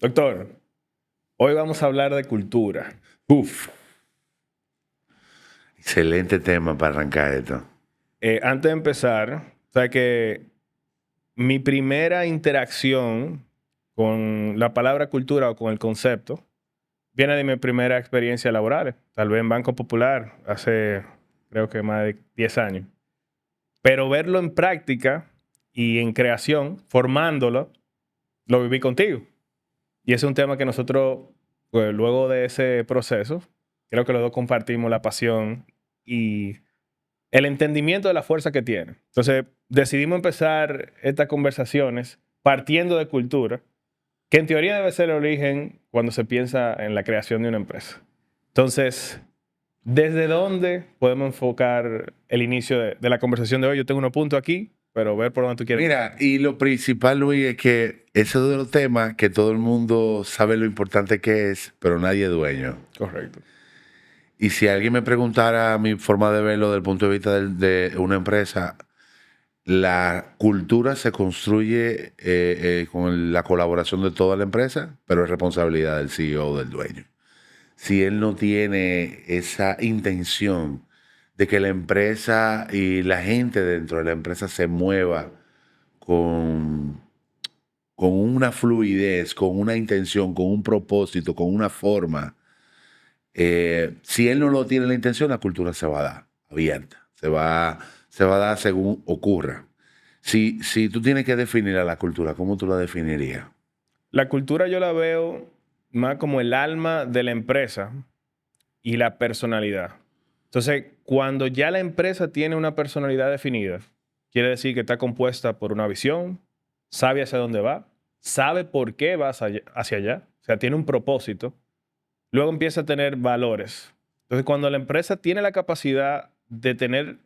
Doctor, hoy vamos a hablar de cultura. Uf, excelente tema para arrancar esto. Antes de empezar, o sea que mi primera interacción con la palabra cultura o con el concepto viene de mi primera experiencia laboral, tal vez en Banco Popular, hace creo que más de 10 años. Pero verlo en práctica y en creación, formándolo, lo viví contigo. Y ese es un tema que nosotros, pues, luego de ese proceso, creo que los dos compartimos la pasión y el entendimiento de la fuerza que tiene. Entonces, decidimos empezar estas conversaciones partiendo de cultura, que en teoría debe ser el origen cuando se piensa en la creación de una empresa. Entonces, ¿desde dónde podemos enfocar el inicio de la conversación de hoy? Yo tengo unos puntos aquí, pero ver por dónde tú quieres. Mira, y lo principal, Luis, es que ese es de los temas que todo el mundo sabe lo importante que es, pero nadie es dueño. Correcto. Y si alguien me preguntara mi forma de verlo desde el punto de vista de una empresa, la cultura se construye con la colaboración de toda la empresa, pero es responsabilidad del CEO, del dueño. Si él no tiene esa intención de que la empresa y la gente dentro de la empresa se mueva con, con una fluidez, con una intención, con un propósito, con una forma, si él no lo tiene la intención, la cultura se va a dar abierta, se va a dar según ocurra. Si tú tienes que definir a la cultura, ¿cómo tú la definirías? La cultura yo la veo más como el alma de la empresa y la personalidad. Entonces, cuando ya la empresa tiene una personalidad definida, quiere decir que está compuesta por una visión, sabe hacia dónde va, sabe por qué va hacia allá, o sea, tiene un propósito, luego empieza a tener valores. Entonces, cuando la empresa tiene la capacidad de tener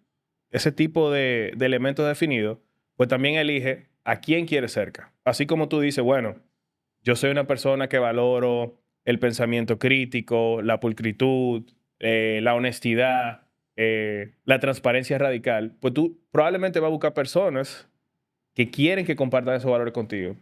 ese tipo de elementos definidos, pues también elige a quién quiere cerca. Así como tú dices, bueno, yo soy una persona que valoro el pensamiento crítico, la pulcritud, la honestidad, la transparencia radical, pues tú probablemente vas a buscar personas que quieren que compartan esos valores contigo.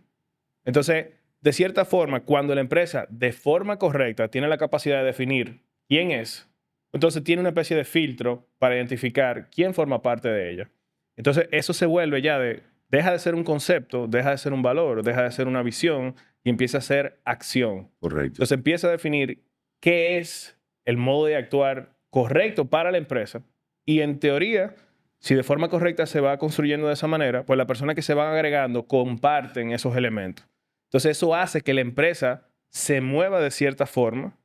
Entonces, de cierta forma, cuando la empresa de forma correcta tiene la capacidad de definir quién es, entonces tiene una especie de filtro para identificar quién forma parte de ella. Entonces, eso se vuelve ya deja de ser un concepto, deja de ser un valor, deja de ser una visión y empieza a ser acción. Correcto. Entonces, empieza a definir qué es el modo de actuar correcto para la empresa y en teoría, si de forma correcta se va construyendo de esa manera, pues las personas que se van agregando comparten esos elementos. Entonces eso hace que la empresa se mueva de cierta forma,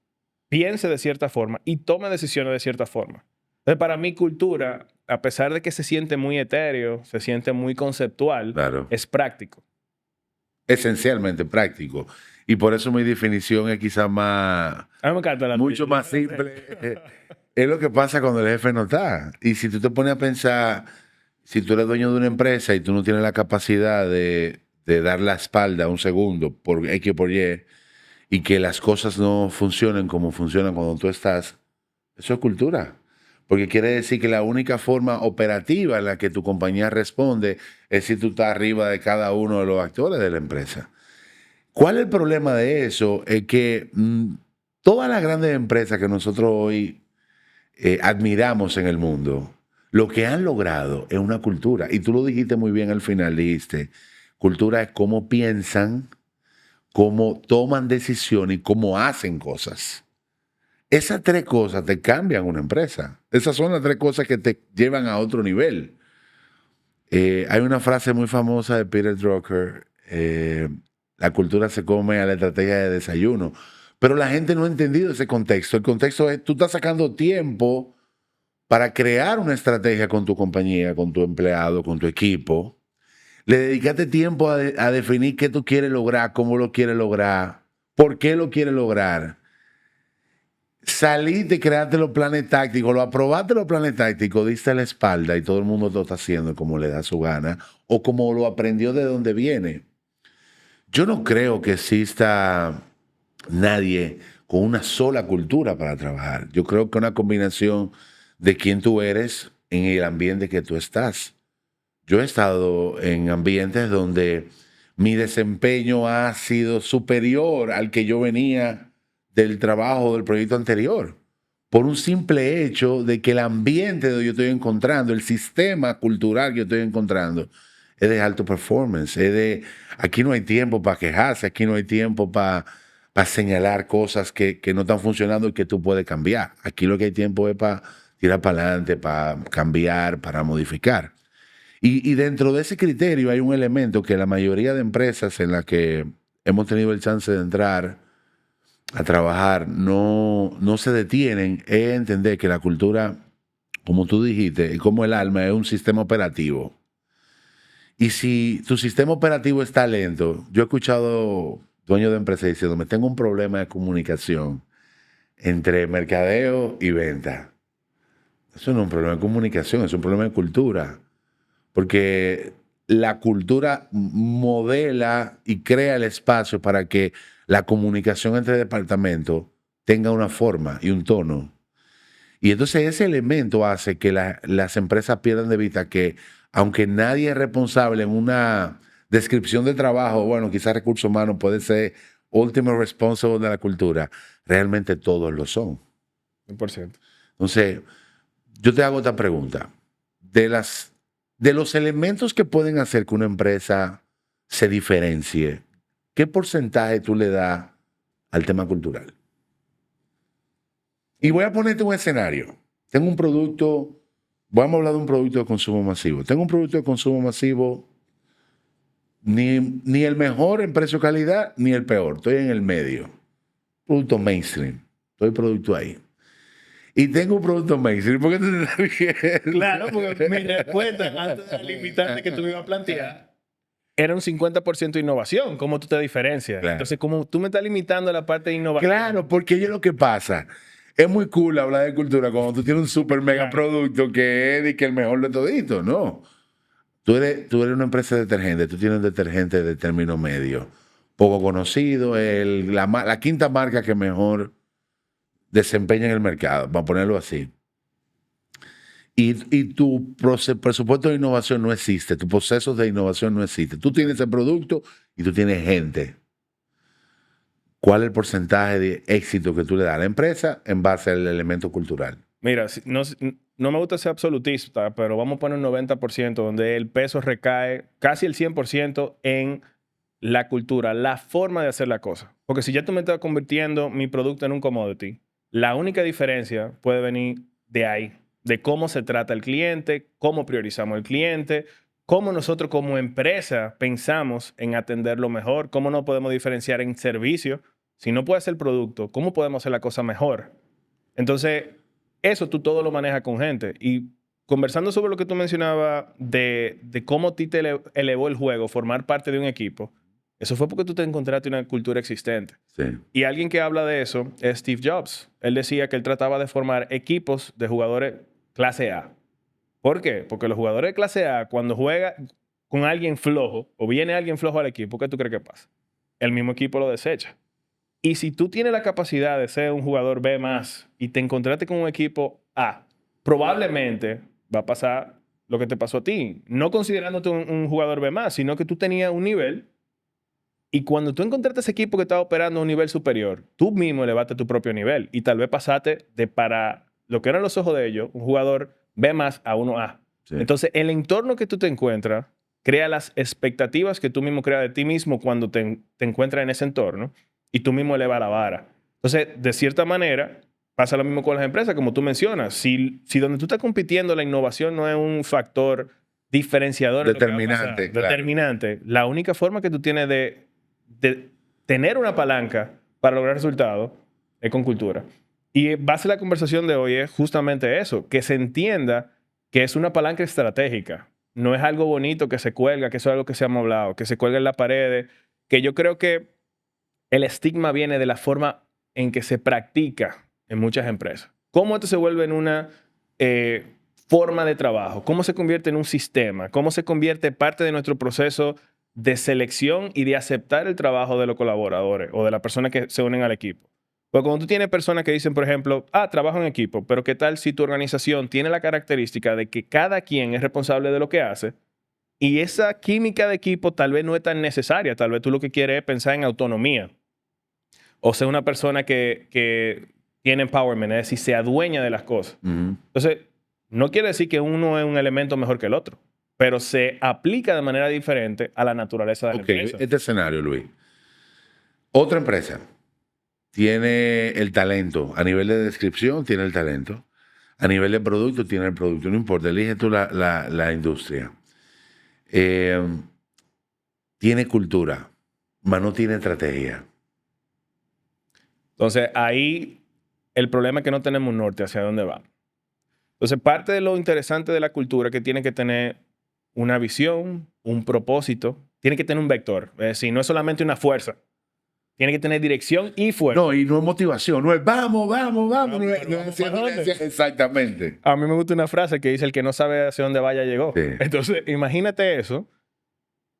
piense de cierta forma y tome decisiones de cierta forma. Entonces para mí cultura, a pesar de que se siente muy etéreo, se siente muy conceptual, Claro. es práctico. Esencialmente práctico. Y por eso mi definición es quizás A mí me encanta la mucho más simple. Es lo que pasa cuando el jefe no está. Y si tú te pones a pensar, si tú eres dueño de una empresa y tú no tienes la capacidad de dar la espalda un segundo por X o por y que las cosas no funcionen como funcionan cuando tú estás, eso es cultura. Porque quiere decir que la única forma operativa en la que tu compañía responde es si tú estás arriba de cada uno de los actores de la empresa. ¿Cuál es el problema de eso? Es que todas las grandes empresas que nosotros hoy admiramos en el mundo, lo que han logrado es una cultura. Y tú lo dijiste muy bien al final, dijiste, cultura es cómo piensan, cómo toman decisiones y cómo hacen cosas. Esas tres cosas te cambian una empresa. Esas son las tres cosas que te llevan a otro nivel. Hay una frase muy famosa de Peter Drucker, la cultura se come a la estrategia de desayuno, pero la gente no ha entendido ese contexto. El contexto es, tú estás sacando tiempo para crear una estrategia con tu compañía, con tu empleado, con tu equipo. Le dedicaste tiempo a definir qué tú quieres lograr, cómo lo quieres lograr, por qué lo quieres lograr. Saliste, creaste los planes tácticos, lo aprobaste los planes tácticos, diste la espalda y todo el mundo lo está haciendo como le da su gana o como lo aprendió de donde viene. Yo no creo que exista nadie con una sola cultura para trabajar. Yo creo que una combinación de quién tú eres en el ambiente que tú estás. Yo he estado en ambientes donde mi desempeño ha sido superior al que yo venía del trabajo del proyecto anterior. Por un simple hecho de que el ambiente que yo estoy encontrando, el sistema cultural que yo estoy encontrando, es de alto performance. Aquí no hay tiempo para quejarse, aquí no hay tiempo para señalar cosas que no están funcionando y que tú puedes cambiar. Aquí lo que hay tiempo es para tirar para adelante, para cambiar, para modificar. Y dentro de ese criterio hay un elemento que la mayoría de empresas en las que hemos tenido el chance de entrar a trabajar no se detienen, es entender que la cultura, como tú dijiste, como el alma, es un sistema operativo. Y si tu sistema operativo está lento, yo he escuchado dueños de empresas diciéndome, tengo un problema de comunicación entre mercadeo y venta. Eso no es un problema de comunicación, es un problema de cultura. Porque la cultura modela y crea el espacio para que la comunicación entre departamentos tenga una forma y un tono. Y entonces ese elemento hace que las empresas pierdan de vista que, aunque nadie es responsable en una descripción de trabajo, bueno, quizás recursos humanos puede ser último responsable de la cultura, realmente todos lo son. 100%. Entonces, yo te hago esta pregunta. De los elementos que pueden hacer que una empresa se diferencie, ¿qué porcentaje tú le das al tema cultural? Y voy a ponerte un escenario. Tengo un producto, vamos a hablar de un producto de consumo masivo. Tengo un producto de consumo masivo, ni el mejor en precio-calidad, ni el peor. Estoy en el medio. Producto mainstream. Estoy producto ahí. Y tengo un producto mainstream. ¿Por qué tú te estás riendo? Claro, porque mi respuesta antes de la limitante que tú me ibas a plantear era un 50% de innovación. ¿Cómo tú te diferencias? Claro. Entonces, como tú me estás limitando a la parte de innovación. Claro, porque es lo que pasa. Es muy cool hablar de cultura cuando tú tienes un super mega Claro. producto que es el mejor de todito, ¿no? Tú eres una empresa de detergente, tú tienes un detergente de término medio, poco conocido, la quinta marca que mejor desempeña en el mercado, vamos a ponerlo así. Y tu presupuesto de innovación no existe, tu proceso de innovación no existe. Tú tienes el producto y tú tienes gente. ¿Cuál es el porcentaje de éxito que tú le das a la empresa en base al elemento cultural? Mira, no me gusta ser absolutista, pero vamos a poner un 90% donde el peso recae casi el 100% en la cultura, la forma de hacer la cosa. Porque si ya tú me estás convirtiendo mi producto en un commodity, la única diferencia puede venir de ahí, de cómo se trata el cliente, cómo priorizamos el cliente, cómo nosotros como empresa pensamos en atenderlo mejor, cómo nos podemos diferenciar en servicio. Si no puede ser el producto, ¿cómo podemos hacer la cosa mejor? Entonces, eso tú todo lo manejas con gente. Y conversando sobre lo que tú mencionabas de cómo a ti te elevó el juego, formar parte de un equipo, eso fue porque tú te encontraste una cultura existente. Sí. Y alguien que habla de eso es Steve Jobs. Él decía que él trataba de formar equipos de jugadores clase A. ¿Por qué? Porque los jugadores de clase A, cuando juega con alguien flojo o viene alguien flojo al equipo, ¿qué tú crees que pasa? El mismo equipo lo desecha. Y si tú tienes la capacidad de ser un jugador B más y te encontraste con un equipo A, probablemente va a pasar lo que te pasó a ti. No considerándote un jugador B más, sino que tú tenías un nivel y cuando tú encontraste ese equipo que estaba operando a un nivel superior, tú mismo elevaste tu propio nivel y tal vez pasaste de para lo que eran los ojos de ellos, un jugador B más a uno A. Sí. Entonces, el entorno que tú te encuentras crea las expectativas que tú mismo creas de ti mismo cuando te encuentras en ese entorno y tú mismo elevas la vara. Entonces, de cierta manera, pasa lo mismo con las empresas, como tú mencionas. Si donde tú estás compitiendo la innovación no es un factor diferenciador en lo que va a pasar, Determinante, claro. determinante, la única forma que tú tienes de tener una palanca para lograr resultados es con cultura. Y base de la conversación de hoy es justamente eso, que se entienda que es una palanca estratégica. No es algo bonito que se cuelga, que eso es algo que se ha hablado, que se cuelga en la pared, que yo creo que el estigma viene de la forma en que se practica en muchas empresas. ¿Cómo esto se vuelve en una forma de trabajo? ¿Cómo se convierte en un sistema? ¿Cómo se convierte parte de nuestro proceso de selección y de aceptar el trabajo de los colaboradores o de las personas que se unen al equipo? Porque cuando tú tienes personas que dicen, por ejemplo, trabajo en equipo, pero ¿qué tal si tu organización tiene la característica de que cada quien es responsable de lo que hace? Y esa química de equipo tal vez no es tan necesaria. Tal vez tú lo que quieres es pensar en autonomía. O ser una persona que tiene empowerment, es decir, se adueña de las cosas. Entonces, no quiere decir que uno es un elemento mejor que el otro, pero se aplica de manera diferente a la naturaleza de la empresa. Este escenario, Luis. Otra empresa tiene el talento. A nivel de descripción, tiene el talento. A nivel de producto, tiene el producto. No importa, elige tú la industria. Tiene cultura, mas no tiene estrategia. Entonces, ahí el problema es que no tenemos un norte hacia dónde va. Entonces, parte de lo interesante de la cultura es que tiene que tener una visión, un propósito, tiene que tener un vector. Es decir, no es solamente una fuerza. Tiene que tener dirección y fuerza. No, y no es motivación, no es vamos. Exactamente. A mí me gusta una frase que dice: el que no sabe hacia dónde vaya llegó. Sí. Entonces, imagínate eso.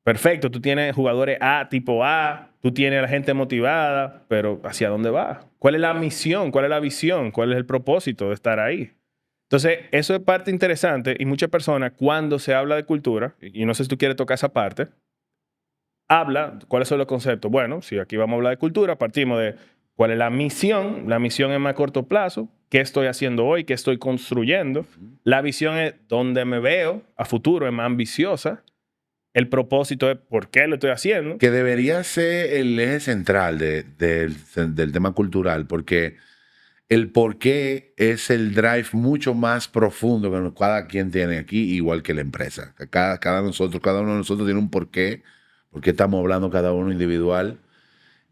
Perfecto, tú tienes jugadores tipo A, tú tienes a la gente motivada, pero ¿hacia dónde va? ¿Cuál es la misión? ¿Cuál es la visión? ¿Cuál es el propósito de estar ahí? Entonces, eso es parte interesante y muchas personas, cuando se habla de cultura, y no sé si tú quieres tocar esa parte, habla, ¿cuáles son los conceptos? Bueno, si aquí vamos a hablar de cultura, partimos de cuál es la misión. La misión es más a corto plazo. ¿Qué estoy haciendo hoy? ¿Qué estoy construyendo? La visión es dónde me veo a futuro, es más ambiciosa. El propósito es por qué lo estoy haciendo. Que debería ser el eje central del tema cultural, porque el por qué es el drive mucho más profundo que cada quien tiene aquí, igual que la empresa. Cada uno de nosotros tiene un porqué, porque estamos hablando cada uno individual.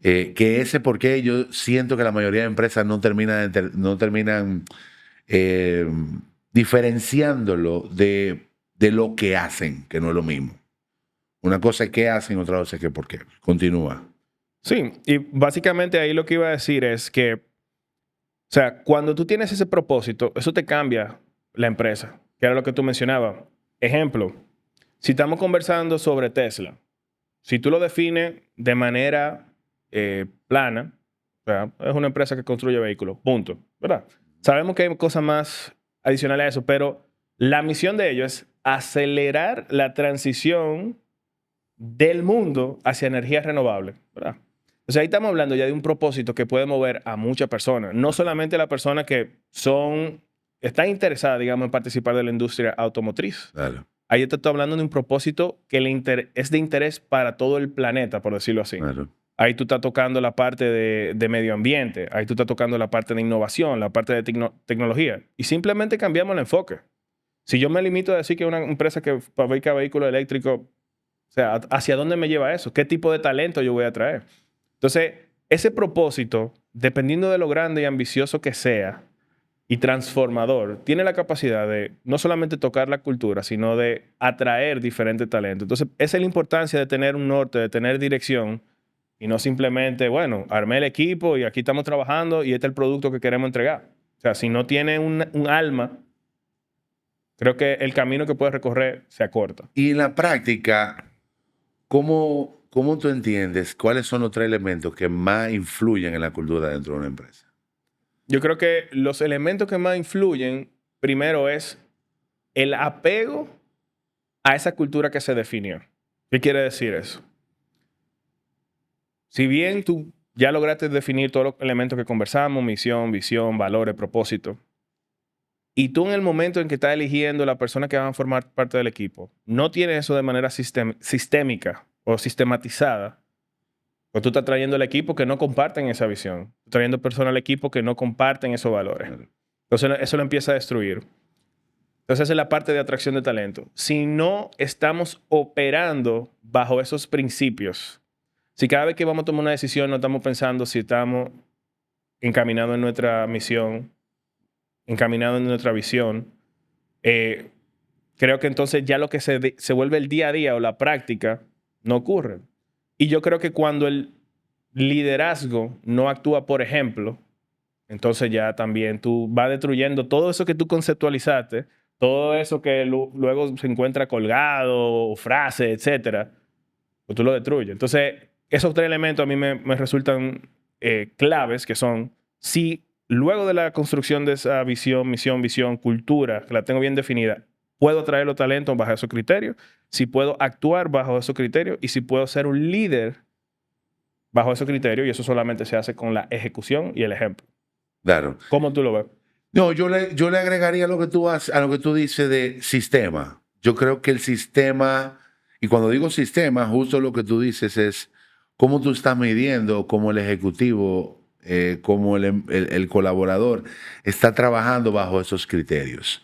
Que ese porqué yo siento que la mayoría de empresas no terminan diferenciándolo de lo que hacen, que no es lo mismo. Una cosa es qué hacen, otra cosa es qué por qué. Continúa. Sí, y básicamente ahí lo que iba a decir es que, o sea, cuando tú tienes ese propósito, eso te cambia la empresa, que era lo que tú mencionabas. Ejemplo, si estamos conversando sobre Tesla, si tú lo defines de manera plana, o sea, es una empresa que construye vehículos, punto, ¿verdad? Sabemos que hay cosas más adicionales a eso, pero la misión de ellos es acelerar la transición del mundo hacia energías renovables, ¿verdad? O sea, ahí estamos hablando ya de un propósito que puede mover a muchas personas, no solamente las personas que están interesadas, digamos, en participar de la industria automotriz. Claro. Ahí te estoy hablando de un propósito que es de interés para todo el planeta, por decirlo así. Claro. Ahí tú estás tocando la parte de medio ambiente, ahí tú estás tocando la parte de innovación, la parte de tecnología. Y simplemente cambiamos el enfoque. Si yo me limito a decir que una empresa que fabrica vehículos eléctricos, o sea, ¿hacia dónde me lleva eso? ¿Qué tipo de talento yo voy a traer? Entonces, ese propósito, dependiendo de lo grande y ambicioso que sea y transformador, tiene la capacidad de no solamente tocar la cultura, sino de atraer diferentes talentos. Entonces, esa es la importancia de tener un norte, de tener dirección y no simplemente, bueno, armé el equipo y aquí estamos trabajando y este es el producto que queremos entregar. O sea, si no tiene un alma, creo que el camino que puedes recorrer se acorta. Y en la práctica, ¿cómo tú entiendes cuáles son los 3 elementos que más influyen en la cultura dentro de una empresa? Yo creo que los elementos que más influyen, primero es el apego a esa cultura que se definió. ¿Qué quiere decir eso? Si bien tú ya lograste definir todos los elementos que conversamos, misión, visión, valores, propósito, y tú en el momento en que estás eligiendo la persona que va a formar parte del equipo, no tienes eso de manera sistémica o sistematizada, pues tú estás trayendo el equipo que no comparten esa visión. Estás trayendo personas al equipo que no comparten esos valores. Entonces eso lo empieza a destruir. Entonces esa es la parte de atracción de talento. Si no estamos operando bajo esos principios, si cada vez que vamos a tomar una decisión no estamos pensando si estamos encaminados en nuestra misión, encaminados en nuestra visión, creo que entonces ya lo que se vuelve el día a día o la práctica no ocurre. Y yo creo que cuando el liderazgo no actúa por ejemplo, entonces ya también tú vas destruyendo todo eso que tú conceptualizaste, todo eso que luego se encuentra colgado, frases, etcétera, pues tú lo destruyes. Entonces, esos 3 elementos a mí me resultan claves, que son, si luego de la construcción de esa visión, misión, cultura, que la tengo bien definida, puedo traer los talentos bajo esos criterios, si puedo actuar bajo esos criterios y si puedo ser un líder bajo esos criterios, y eso solamente se hace con la ejecución y el ejemplo. Claro. ¿Cómo tú lo ves? No, yo le agregaría lo que a lo que tú dices de sistema. Yo creo que el sistema, y cuando digo sistema, justo lo que tú dices es cómo tú estás midiendo, cómo el ejecutivo, cómo el colaborador está trabajando bajo esos criterios.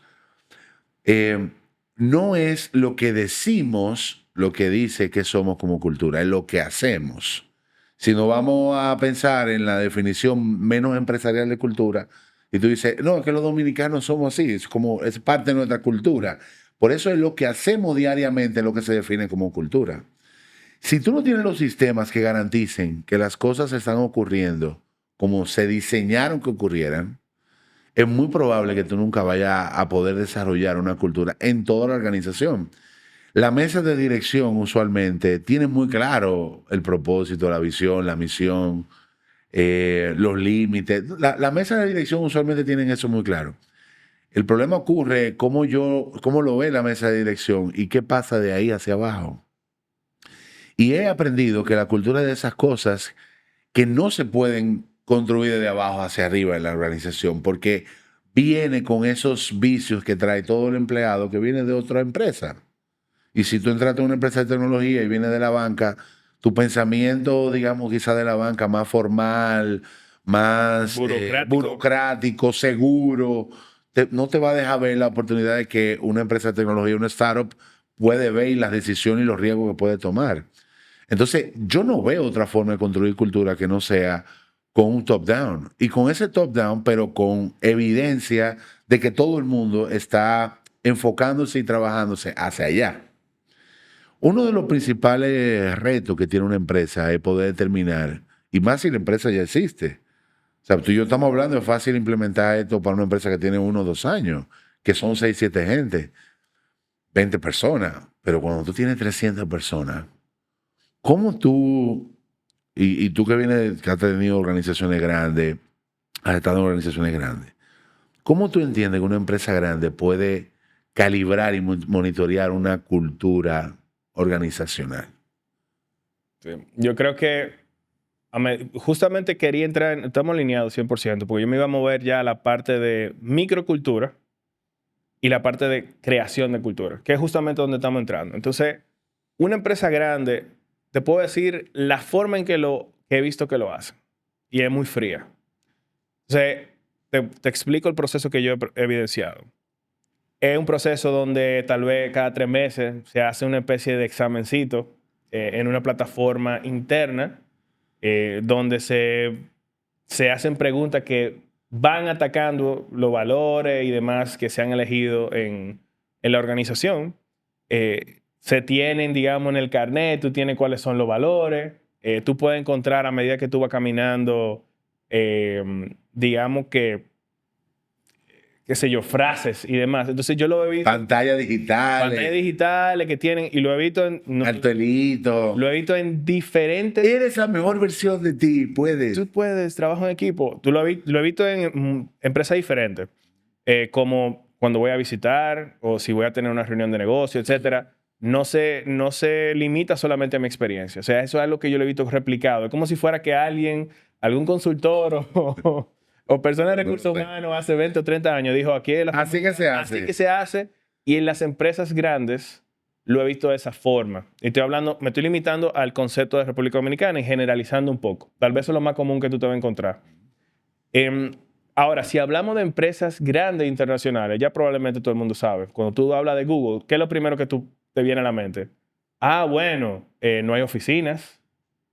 No es lo que decimos lo que dice que somos como cultura, es lo que hacemos. Si nos vamos a pensar en la definición menos empresarial de cultura, y tú dices, no, es que los dominicanos somos así, es parte de nuestra cultura. Por eso es lo que hacemos diariamente lo que se define como cultura. Si tú no tienes los sistemas que garanticen que las cosas están ocurriendo como se diseñaron que ocurrieran, es muy probable que tú nunca vayas a poder desarrollar una cultura en toda la organización. La mesa de dirección usualmente tiene muy claro el propósito, la visión, la misión, los límites. La mesa de dirección usualmente tienen eso muy claro. El problema ocurre cómo lo ve la mesa de dirección y qué pasa de ahí hacia abajo. Y he aprendido que la cultura de esas cosas que no se pueden construir de abajo hacia arriba en la organización, porque viene con esos vicios que trae todo el empleado que viene de otra empresa. Y si tú entraste a una empresa de tecnología y vienes de la banca, tu pensamiento, digamos, quizá de la banca más formal, más burocrático, seguro, no te va a dejar ver la oportunidad de que una empresa de tecnología, una startup, puede ver las decisiones y los riesgos que puede tomar. Entonces, yo no veo otra forma de construir cultura que no sea con un top-down. Y con ese top-down, pero con evidencia de que todo el mundo está enfocándose y trabajándose hacia allá. Uno de los principales retos que tiene una empresa es poder determinar, y más si la empresa ya existe. O sea, tú y yo estamos hablando de fácil implementar esto para una empresa que tiene 1 o 2 años, que son 6, 7 gente, 20 personas. Pero cuando tú tienes 300 personas, ¿cómo tú, y tú que vienes, que has tenido organizaciones grandes, has estado en organizaciones grandes, ¿cómo tú entiendes que una empresa grande puede calibrar y monitorear una cultura organizacional? Sí. Yo creo que justamente quería entrar, estamos alineados 100%, porque yo me iba a mover ya a la parte de microcultura y la parte de creación de cultura, que es justamente donde estamos entrando. Entonces, una empresa grande, te puedo decir la forma en que he visto que lo hacen, y es muy fría. Entonces, te explico el proceso que yo he evidenciado. Es un proceso donde tal vez cada 3 meses se hace una especie de examencito en una plataforma interna donde se hacen preguntas que van atacando los valores y demás que se han elegido en la organización. Se tienen, digamos, en el carnet, tú tienes cuáles son los valores. Tú puedes encontrar a medida que tú vas caminando, digamos que qué sé yo, frases y demás. Entonces yo lo he visto. Pantallas digitales Que tienen, y lo he visto cartelito. Lo he visto en diferentes. Eres la mejor versión de ti, puedes. Tú puedes, trabajo en equipo. Lo he visto en empresas diferentes, como cuando voy a visitar o si voy a tener una reunión de negocio, etcétera. No se limita solamente a mi experiencia. O sea, eso es algo que yo lo he visto replicado. Es como si fuera que algún consultor o persona de recursos humanos hace 20 o 30 años dijo, así que se hace. Así que se hace. Y en las empresas grandes lo he visto de esa forma. Y me estoy limitando al concepto de República Dominicana y generalizando un poco. Tal vez eso es lo más común que tú te vas a encontrar. Ahora, si hablamos de empresas grandes internacionales, ya probablemente todo el mundo sabe. Cuando tú hablas de Google, ¿qué es lo primero que te viene a la mente? Bueno, no hay oficinas.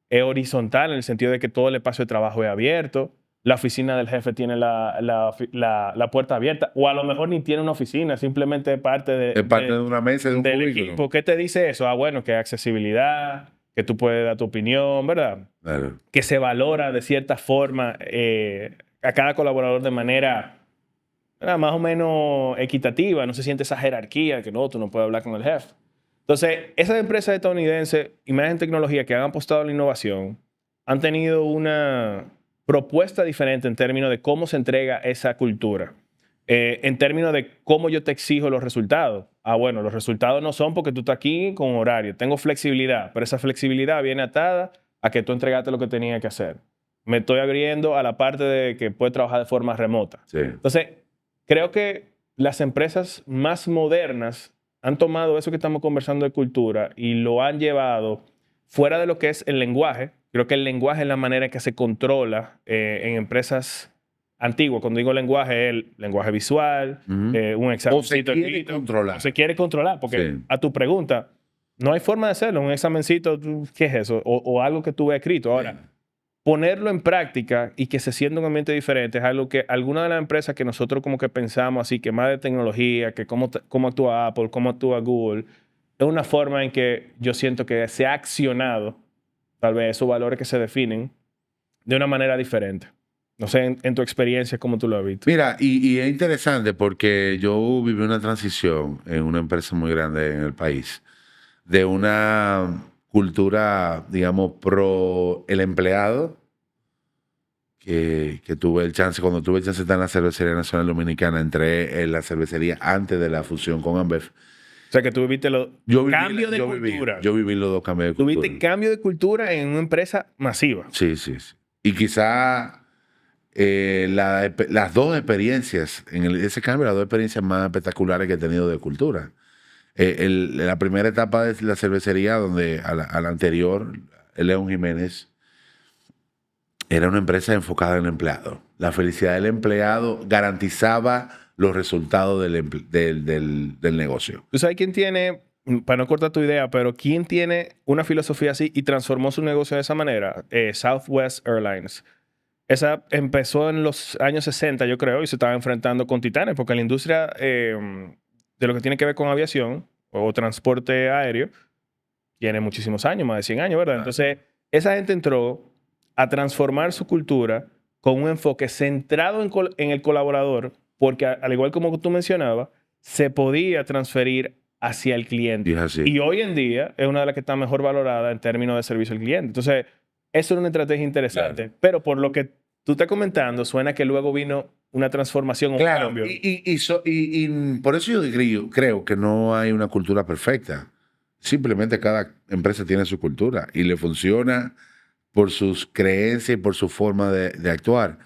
Es horizontal en el sentido de que todo el espacio de trabajo es abierto. La oficina del jefe tiene la puerta abierta, o a lo mejor ni tiene una oficina, simplemente es parte de una mesa, de un del cubículo. equipo. ¿Qué te dice eso? Bueno, que hay accesibilidad, que tú puedes dar tu opinión, ¿verdad? Claro. Que se valora de cierta forma a cada colaborador de manera más o menos equitativa. No se siente esa jerarquía que no, tú no puedes hablar con el jefe. Entonces, esas empresas estadounidenses, imagen tecnología, que han apostado a la innovación, han tenido una propuesta diferente en términos de cómo se entrega esa cultura. en términos de cómo yo te exijo los resultados. Ah, bueno, los resultados no son porque tú estás aquí con horario. Tengo flexibilidad, pero esa flexibilidad viene atada a que tú entregaste lo que tenías que hacer. Me estoy abriendo a la parte de que puedes trabajar de forma remota. Sí. Entonces, creo que las empresas más modernas han tomado eso que estamos conversando de cultura y lo han llevado fuera de lo que es el lenguaje. Creo que el lenguaje es la manera en que se controla en empresas antiguas. Cuando digo lenguaje, es el lenguaje visual, un examen. O se quiere controlar. O se quiere controlar, porque Sí. a tu pregunta, no hay forma de hacerlo. Un examencito, ¿qué es eso? O algo que tú ves escrito. Ahora, ponerlo en práctica y que se sienta un ambiente diferente es algo que alguna de las empresas que nosotros como que pensamos así, que más de tecnología, que cómo actúa Apple, cómo actúa Google, es una forma en que yo siento que se ha accionado tal vez esos valores que se definen de una manera diferente. No sé, en tu experiencia, ¿cómo tú lo has visto? Mira, y es interesante porque yo viví una transición en una empresa muy grande en el país, de una cultura, digamos, pro el empleado, que tuve el chance, cuando tuve el chance de estar en la Cervecería Nacional Dominicana, entré en la cervecería antes de la fusión con Ambev. O sea, que tú viviste los cambios de Yo cultura. viví los dos cambios de cultura. Tuviste cambio de cultura en una empresa masiva. Sí, sí, sí. Y quizá las dos experiencias, ese cambio, las dos experiencias más espectaculares que he tenido de cultura. La primera etapa de la cervecería, donde a la anterior, León Jiménez, era una empresa enfocada en el empleado. La felicidad del empleado garantizaba los resultados del negocio. ¿Tú sabes quién tiene, para no cortar tu idea, pero quién tiene una filosofía así y transformó su negocio de esa manera? Southwest Airlines. Esa empezó en los años 60, yo creo, y se estaba enfrentando con titanes, porque la industria de lo que tiene que ver con aviación o transporte aéreo tiene muchísimos años, más de 100 años, ¿verdad? Entonces, esa gente entró a transformar su cultura con un enfoque centrado en el colaborador, porque al igual como tú mencionabas, se podía transferir hacia el cliente. Y es así. Y hoy en día es una de las que está mejor valorada en términos de servicio al cliente. Entonces, eso era una estrategia interesante. Claro. Pero por lo que tú estás comentando, suena que luego vino una transformación, un Claro, cambio. y por eso yo creo que no hay una cultura perfecta. Simplemente cada empresa tiene su cultura y le funciona por sus creencias y por su forma de actuar.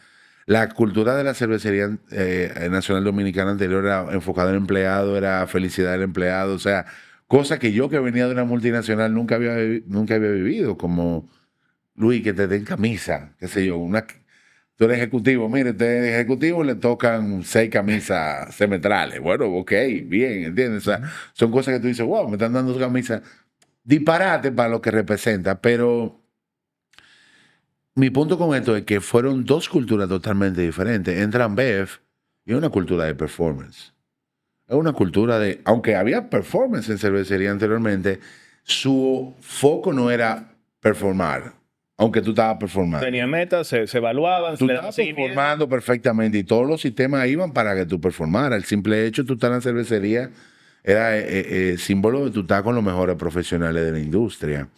La cultura de la cervecería nacional dominicana anterior era enfocada en el empleado, era felicidad del empleado, o sea, cosa que yo que venía de una multinacional nunca había vivido, como Luis, que te den camisa, qué sé yo, tú eres ejecutivo, mire, usted es ejecutivo y le tocan 6 camisas semestrales. Bueno, ok, bien, ¿entiendes? O sea, son cosas que tú dices, wow, me están dando camisas. Disparate para lo que representa, pero mi punto con esto es que fueron dos culturas totalmente diferentes. Entra Ambev y es una cultura de performance. Es una cultura de, aunque había performance en cervecería anteriormente, su foco no era performar, aunque tú estabas performando. Tenía metas, se evaluaban, Tú se le daban estabas seguimiento. performando perfectamente y todos los sistemas iban para que tú performaras. El simple hecho de tú estar en la cervecería era símbolo de tú estar con los mejores profesionales de la industria.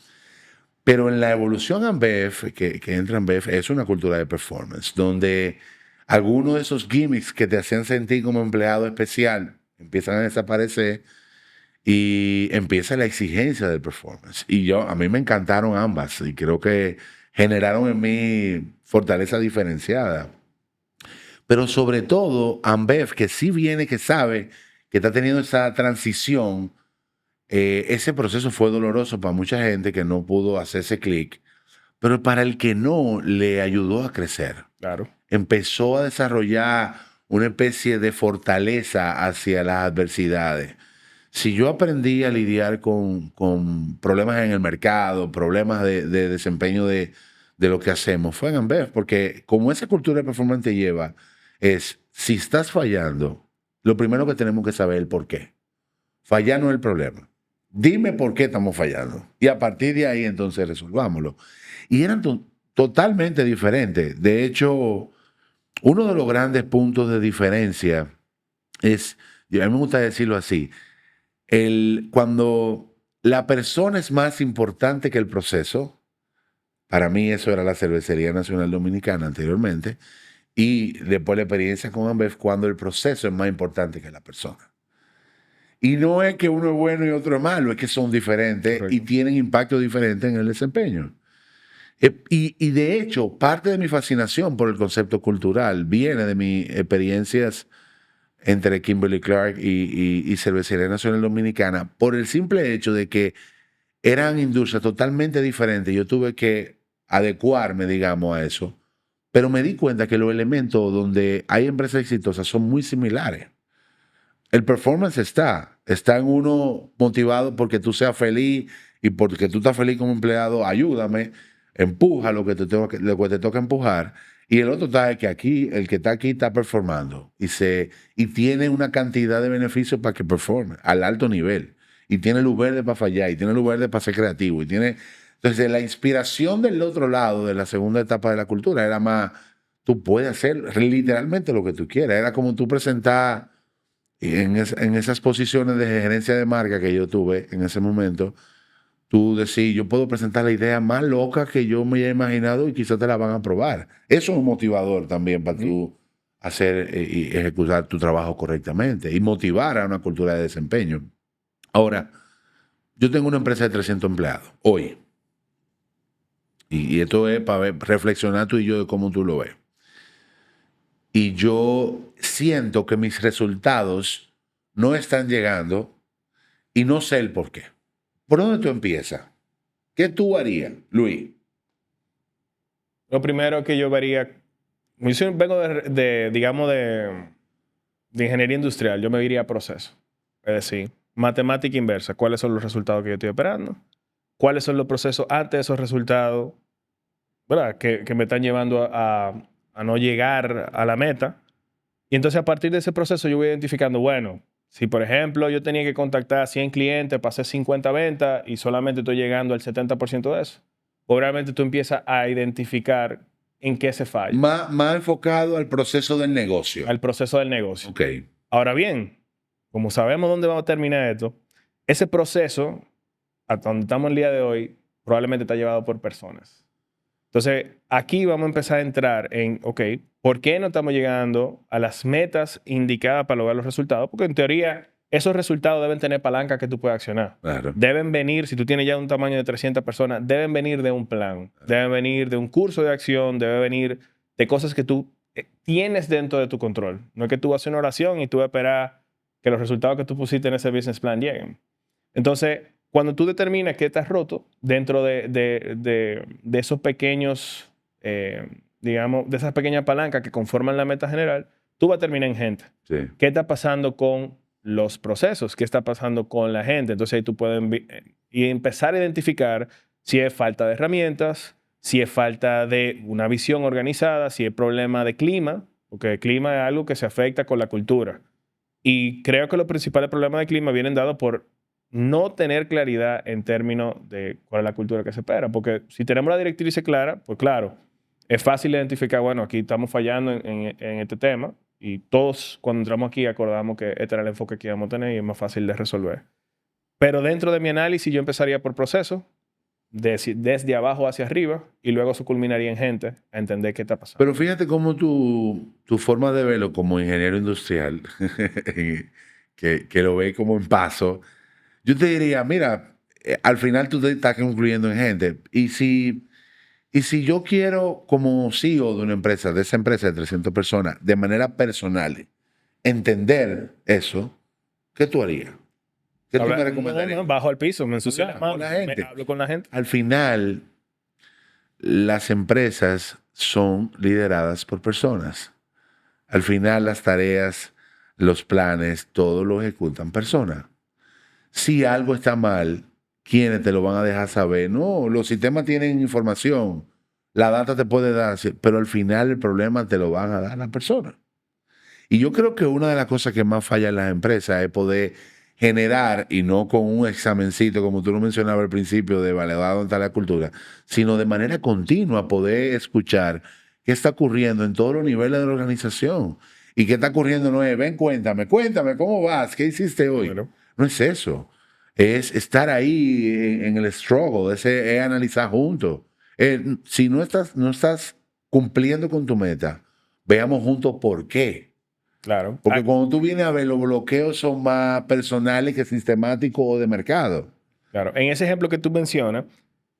Pero en la evolución Ambev, que entra Ambev, es una cultura de performance, donde algunos de esos gimmicks que te hacían sentir como empleado especial empiezan a desaparecer y empieza la exigencia del performance. Y a mí me encantaron ambas y creo que generaron en mí fortaleza diferenciada. Pero sobre todo, Ambev, que sí viene, que sabe que está teniendo esa transición, ese proceso fue doloroso para mucha gente que no pudo hacer ese clic, pero para el que no, le ayudó a crecer. Claro. Empezó a desarrollar una especie de fortaleza hacia las adversidades. Si yo aprendí a lidiar con problemas en el mercado, problemas de desempeño de lo que hacemos, fue en Ambev, porque como esa cultura de performance te lleva, si estás fallando, lo primero que tenemos que saber es el por qué. Fallar no es el problema. Dime por qué estamos fallando. Y a partir de ahí, entonces, resolvámoslo. Y eran totalmente diferentes. De hecho, uno de los grandes puntos de diferencia es, y a mí me gusta decirlo así, cuando la persona es más importante que el proceso, para mí eso era la Cervecería Nacional Dominicana anteriormente, y después la experiencia con Ambev cuando el proceso es más importante que la persona. Y no es que uno es bueno y otro es malo, es que son diferentes y tienen impacto diferente en el desempeño. Y de hecho, parte de mi fascinación por el concepto cultural viene de mis experiencias entre Kimberly-Clark y Cervecería Nacional Dominicana por el simple hecho de que eran industrias totalmente diferentes. Yo tuve que adecuarme, digamos, a eso. Pero me di cuenta que los elementos donde hay empresas exitosas son muy similares. El performance está en uno motivado porque tú seas feliz y porque tú estás feliz como empleado, ayúdame, empuja lo que lo que te toca empujar. Y el otro está que aquí, el que está aquí está performando y tiene una cantidad de beneficios para que performe al alto nivel. Y tiene luz verde para fallar, y tiene luz verde para ser creativo. Entonces, la inspiración del otro lado, de la segunda etapa de la cultura, era más, tú puedes hacer literalmente lo que tú quieras. Era como tú presentar en esas posiciones de gerencia de marca que yo tuve en ese momento, tú decís, yo puedo presentar la idea más loca que yo me haya imaginado y quizás te la van a aprobar. Eso es un motivador también para tú hacer y ejecutar tu trabajo correctamente y motivar a una cultura de desempeño. Ahora, yo tengo una empresa de 300 empleados hoy. Y esto es para reflexionar tú y yo de cómo tú lo ves. Y yo siento que mis resultados no están llegando y no sé el por qué. ¿Por dónde tú empiezas? ¿Qué tú harías, Luis? Lo primero que yo vería, yo vengo digamos, de ingeniería industrial, yo me iría a proceso. Es decir, matemática inversa. ¿Cuáles son los resultados que yo estoy esperando? ¿Cuáles son los procesos antes de esos resultados, ¿verdad? Que me están llevando a no llegar a la meta? Y entonces a partir de ese proceso yo voy identificando, bueno, si por ejemplo yo tenía que contactar a 100 clientes para hacer 50 ventas y solamente estoy llegando al 70% de eso, obviamente tú empiezas a identificar en qué se falla. Más enfocado al proceso del negocio. Al proceso del negocio. Ok. Ahora bien, como sabemos dónde vamos a terminar esto, ese proceso, hasta donde estamos el día de hoy, probablemente está llevado por personas. Entonces, aquí vamos a empezar a entrar en, ok, ¿por qué no estamos llegando a las metas indicadas para lograr los resultados? Porque en teoría, esos resultados deben tener palanca que tú puedas accionar. Claro. Deben venir, si tú tienes ya un tamaño de 300 personas, deben venir de un plan, deben venir de un curso de acción, deben venir de cosas que tú tienes dentro de tu control. No es que tú haces una oración y tú vas a esperar que los resultados que tú pusiste en ese business plan lleguen. Entonces, cuando tú determinas que estás roto dentro de esos pequeños, digamos, de esas pequeñas palancas que conforman la meta general, tú vas a terminar en gente. Sí. ¿Qué está pasando con los procesos? ¿Qué está pasando con la gente? Entonces ahí tú puedes y empezar a identificar si es falta de herramientas, si es falta de una visión organizada, si es problema de clima, porque el clima es algo que se afecta con la cultura. Y creo que los principales problemas de clima vienen dados por no tener claridad en términos de cuál es la cultura que se espera. Porque si tenemos la directriz clara, pues claro, es fácil identificar, bueno, aquí estamos fallando en este tema y todos cuando entramos aquí acordamos que este era el enfoque que íbamos a tener y es más fácil de resolver. Pero dentro de mi análisis yo empezaría por proceso, desde abajo hacia arriba y luego eso culminaría en gente a entender qué está pasando. Pero fíjate cómo tu forma de verlo como ingeniero industrial, que lo ve como en paso, yo te diría, mira, al final tú te estás concluyendo en gente. Y si yo quiero, como CEO de una empresa, de esa empresa de 300 personas, de manera personal, entender eso, ¿qué tú harías? ¿Qué tú me recomendarías? No, bajo al piso, me ensucio las manos, con la gente. hablo con la gente. Al final, las empresas son lideradas por personas. Al final, las tareas, los planes, todo lo ejecutan personas. Si algo está mal, ¿quiénes te lo van a dejar saber? No, los sistemas tienen información. La data te puede dar, pero al final el problema te lo van a dar las personas. Y yo creo que una de las cosas que más falla en las empresas es poder generar, y no con un examencito, como tú lo mencionabas al principio, de validar dónde está la cultura, sino de manera continua poder escuchar qué está ocurriendo en todos los niveles de la organización. Y qué está ocurriendo no es, ven, cuéntame, ¿cómo vas? ¿Qué hiciste hoy? Bueno. No es eso. Es estar ahí en el struggle, es analizar juntos. Si no estás cumpliendo con tu meta, veamos juntos por qué. Claro. Porque cuando tú vienes a ver, los bloqueos son más personales que sistemáticos o de mercado. Claro. En ese ejemplo que tú mencionas,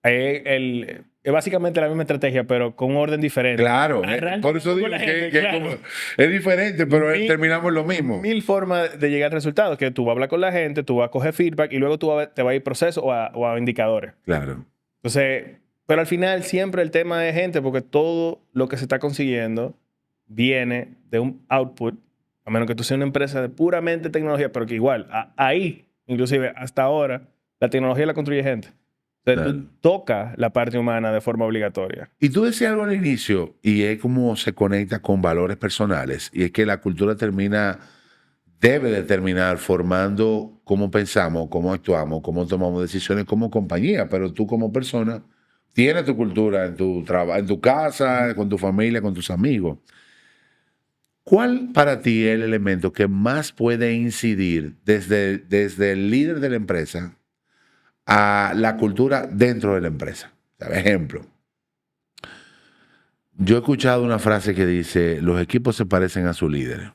es básicamente la misma estrategia, pero con un orden diferente. Claro, Arranca por eso con digo la que, gente, que claro. es diferente, pero Mil- terminamos lo mismo. Mil formas de llegar al resultado, que tú vas a hablar con la gente, tú vas a coger feedback y luego te vas a ir proceso o a indicadores. Claro. Entonces, pero al final siempre el tema es gente, porque todo lo que se está consiguiendo viene de un output, a menos que tú seas una empresa de puramente tecnología, pero que igual, ahí, inclusive hasta ahora, la tecnología la construye gente. Entonces Claro. tú tocas la parte humana de forma obligatoria. Y tú decías algo al inicio, y es como se conecta con valores personales, y es que la cultura debe de terminar formando cómo pensamos, cómo actuamos, cómo tomamos decisiones como compañía, pero tú como persona tienes tu cultura en tu trabajo, en tu casa, con tu familia, con tus amigos. ¿Cuál para ti es el elemento que más puede incidir desde el líder de la empresa a la cultura dentro de la empresa? Por ejemplo, yo he escuchado una frase que dice, los equipos se parecen a sus líderes.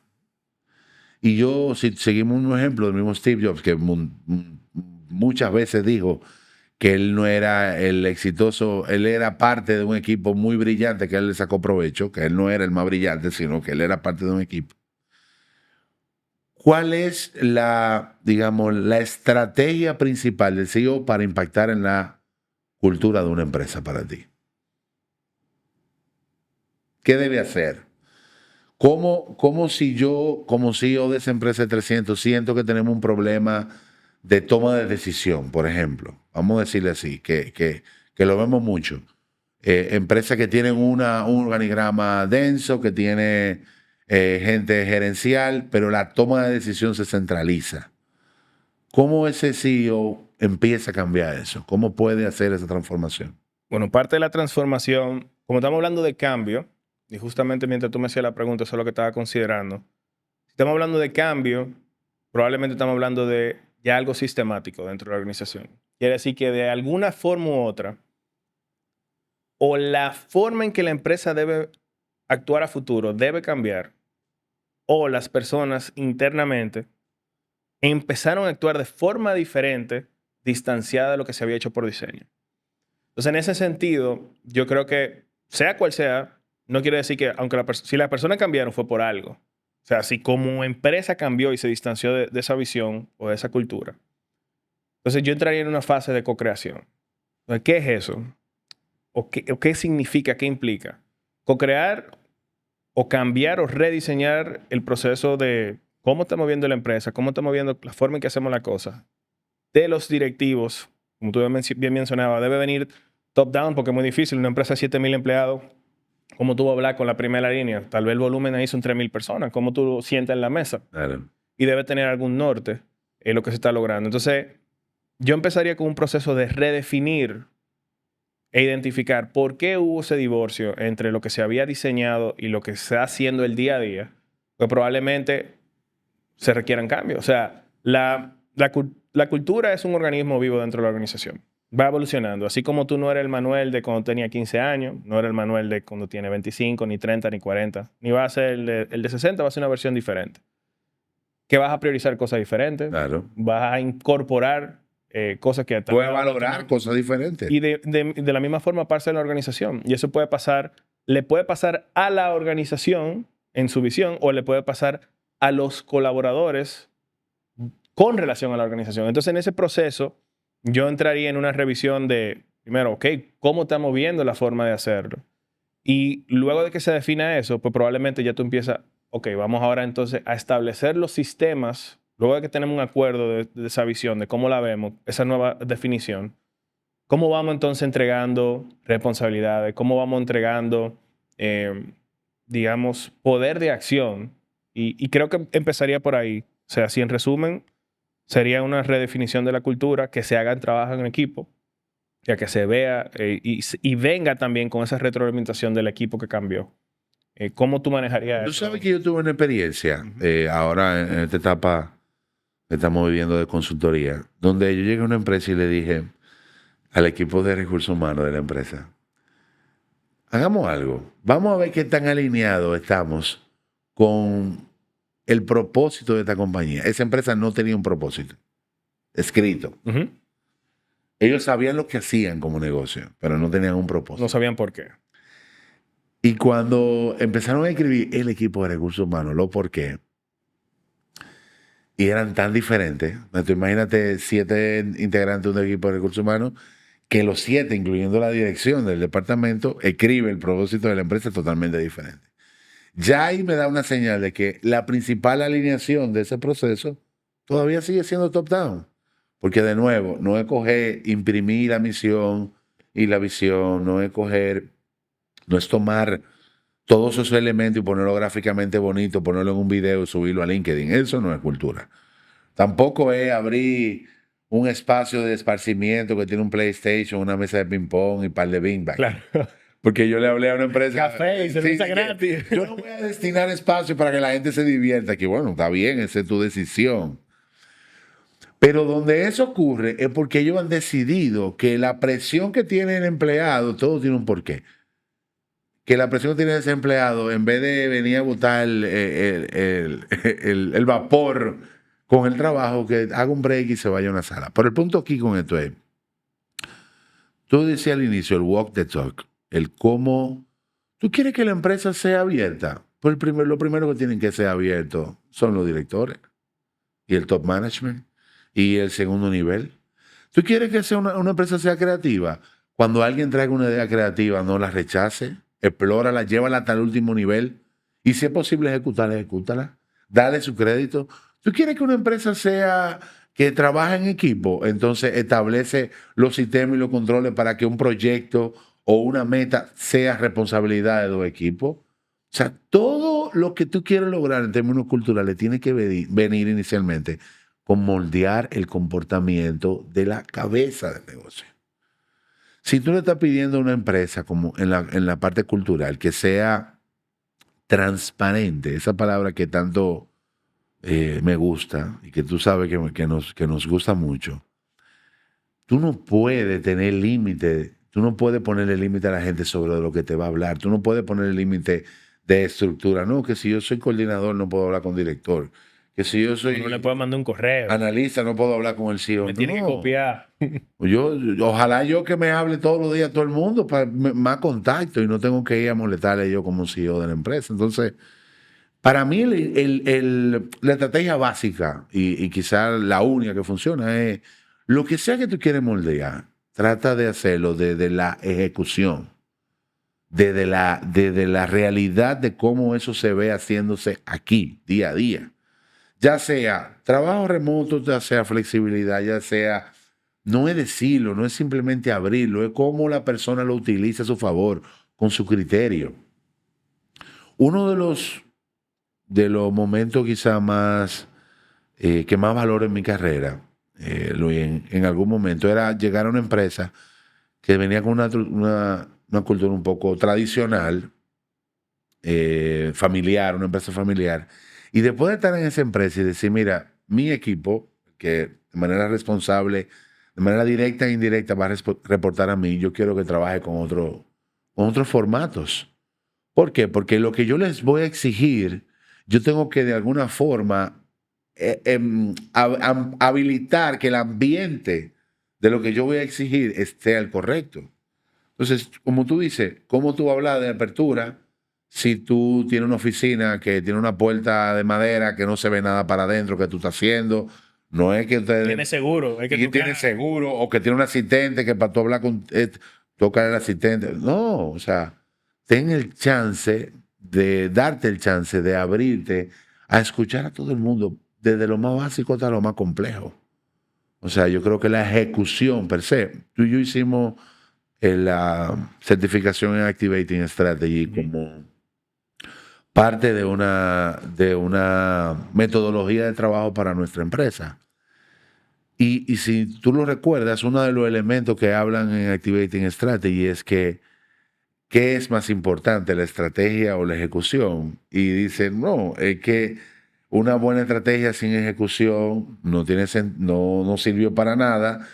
Y yo, si seguimos un ejemplo del mismo Steve Jobs, que muchas veces dijo que él no era el exitoso, él era parte de un equipo muy brillante que él le sacó provecho, que él no era el más brillante, sino que él era parte de un equipo. ¿Cuál es digamos, la estrategia principal del CEO para impactar en la cultura de una empresa para ti? ¿Qué debe hacer? ¿Cómo si yo, como CEO de esa empresa de 300, siento que tenemos un problema de toma de decisión, por ejemplo? Vamos a decirle así, que lo vemos mucho. Empresas que tienen un organigrama denso, que tiene gente gerencial, pero la toma de decisión se centraliza. ¿Cómo ese CEO empieza a cambiar eso? ¿Cómo puede hacer esa transformación? Bueno, parte de la transformación, como estamos hablando de cambio, y justamente mientras tú me hacías la pregunta, eso es lo que estaba considerando. Si estamos hablando de cambio, probablemente estamos hablando de ya algo sistemático dentro de la organización. Quiere decir que de alguna forma u otra, o la forma en que la empresa debe actuar a futuro debe cambiar, o las personas internamente empezaron a actuar de forma diferente, distanciada de lo que se había hecho por diseño. Entonces, en ese sentido, yo creo que sea cual sea, no quiere decir que si las personas cambiaron fue por algo. O sea, si como empresa cambió y se distanció de esa visión o de esa cultura. Entonces, yo entraría en una fase de co-creación. Entonces, ¿qué es eso? ¿O qué significa? ¿Qué implica? Co-crear o cambiar o rediseñar el proceso de cómo estamos viendo la empresa, cómo estamos viendo la forma en que hacemos la cosa, de los directivos, como tú bien mencionabas, debe venir top-down porque es muy difícil. Una empresa de 7,000 empleados, ¿cómo tú vas a hablar con la primera línea? Tal vez el volumen ahí son 3,000 personas. ¿Cómo tú lo sientas en la mesa? Claro. Y debe tener algún norte en lo que se está logrando. Entonces, yo empezaría con un proceso de redefinir e identificar por qué hubo ese divorcio entre lo que se había diseñado y lo que se está haciendo el día a día, pues probablemente se requieran cambios. O sea, la cultura es un organismo vivo dentro de la organización. Va evolucionando. Así como tú no eres el Manuel de cuando tenía 15 años, no eres el Manuel de cuando tiene 25, ni 30, ni 40, ni va a ser el de 60, va a ser una versión diferente. Que vas a priorizar cosas diferentes, Claro. vas a incorporar cosas que... Puede valorar cosas diferentes. Y de la misma forma pasa en la organización. Y eso le puede pasar a la organización en su visión o le puede pasar a los colaboradores con relación a la organización. Entonces, en ese proceso, yo entraría en una revisión de, primero, ok, ¿cómo estamos viendo la forma de hacerlo? Y luego de que se defina eso, pues probablemente ya tú empiezas, ok, vamos ahora entonces a establecer los sistemas, luego de que tenemos un acuerdo de esa visión, de cómo la vemos, esa nueva definición, ¿cómo vamos entonces entregando responsabilidades? ¿Cómo vamos entregando, digamos, poder de acción? Y creo que empezaría por ahí. O sea, si en resumen, sería una redefinición de la cultura, que se hagan trabajo en equipo, ya que se vea y venga también con esa retroalimentación del equipo que cambió. ¿Cómo tú manejarías Tú eso? sabes que yo tuve una experiencia ahora en esta etapa que estamos viviendo de consultoría, donde yo llegué a una empresa y le dije al equipo de recursos humanos de la empresa, hagamos algo. Vamos a ver qué tan alineados estamos con el propósito de esta compañía. Esa empresa no tenía un propósito escrito. Ujú. Ellos sabían lo que hacían como negocio, pero no tenían un propósito. No sabían por qué. Y cuando empezaron a escribir el equipo de recursos humanos, lo por qué, y eran tan diferentes. Tú imagínate 7 integrantes de un equipo de recursos humanos, que los 7, incluyendo la dirección del departamento, escribe el propósito de la empresa totalmente diferente. Ya ahí me da una señal de que la principal alineación de ese proceso todavía sigue siendo top-down. Porque de nuevo, no es imprimir la misión y la visión, no es tomar todos esos elementos y ponerlo gráficamente bonito, ponerlo en un video y subirlo a LinkedIn. Eso no es cultura. Tampoco es abrir un espacio de esparcimiento que tiene un PlayStation, una mesa de ping-pong y par de beanbags. Claro. Porque yo le hablé a una empresa. Café y cerveza gratis. Yo no voy a destinar espacio para que la gente se divierta. Que bueno, está bien, esa es tu decisión. Pero donde eso ocurre es porque ellos han decidido que la presión que tiene el empleado, todo tiene un porqué. Que la presión que tiene ese empleado, en vez de venir a botar el vapor con el trabajo, que haga un break y se vaya a una sala. Pero el punto aquí con esto es, tú decías al inicio, el walk the talk, el cómo, tú quieres que la empresa sea abierta. Pues lo primero que tienen que ser abiertos son los directores y el top management y el segundo nivel. ¿Tú quieres que sea una empresa sea creativa? Cuando alguien traiga una idea creativa, no la rechace, explórala, llévala hasta el último nivel y si es posible ejecútala, dale su crédito. ¿Tú quieres que una empresa sea que trabaje en equipo? Entonces establece los sistemas y los controles para que un proyecto o una meta sea responsabilidad de 2 equipos. O sea, todo lo que tú quieres lograr en términos culturales tiene que venir inicialmente con moldear el comportamiento de la cabeza del negocio. Si tú le estás pidiendo a una empresa, como en la parte cultural, que sea transparente, esa palabra que tanto me gusta y que tú sabes que nos gusta mucho, tú no puedes tener límite, tú no puedes ponerle límite a la gente sobre lo que te va a hablar, tú no puedes ponerle límite de estructura. No, que si yo soy coordinador no puedo hablar con director. Que si yo soy No le puedo mandar un correo. analista no puedo hablar con el CEO. Me tiene que copiar. Ojalá yo que me hable todos los días todo el mundo para más contacto y no tengo que ir a molestarle yo como CEO de la empresa. Entonces, para mí la estrategia básica y quizás la única que funciona es lo que sea que tú quieres moldear, trata de hacerlo desde la ejecución, desde la realidad de cómo eso se ve haciéndose aquí, día a día. Ya sea trabajo remoto, ya sea flexibilidad, ya sea, no es decirlo, no es simplemente abrirlo, es cómo la persona lo utiliza a su favor, con su criterio. Uno de los momentos quizá más, que más valoro en mi carrera, en algún momento, era llegar a una empresa que venía con una cultura un poco tradicional, familiar, una empresa familiar. Y después de estar en esa empresa y decir, mira, mi equipo, que de manera responsable, de manera directa e indirecta va a reportar a mí, yo quiero que trabaje con otros formatos. ¿Por qué? Porque lo que yo les voy a exigir, yo tengo que de alguna forma habilitar que el ambiente de lo que yo voy a exigir esté al correcto. Entonces, como tú dices, ¿cómo tú hablas de apertura si tú tienes una oficina que tiene una puerta de madera que no se ve nada para adentro que tú estás haciendo? No es que ustedes... Tiene seguro. Es que tiene seguro o que tiene un asistente que para tú hablar con... toca el asistente. No, o sea, ten el chance de darte el chance de abrirte a escuchar a todo el mundo, desde lo más básico hasta lo más complejo. O sea, yo creo que la ejecución per se, tú y yo hicimos la certificación en Activating Strategy como parte de una metodología de trabajo para nuestra empresa. Y si tú lo recuerdas, uno de los elementos que hablan en Activating Strategy es que ¿qué es más importante, la estrategia o la ejecución? Y dicen, no, es que una buena estrategia sin ejecución no sirvió para nada,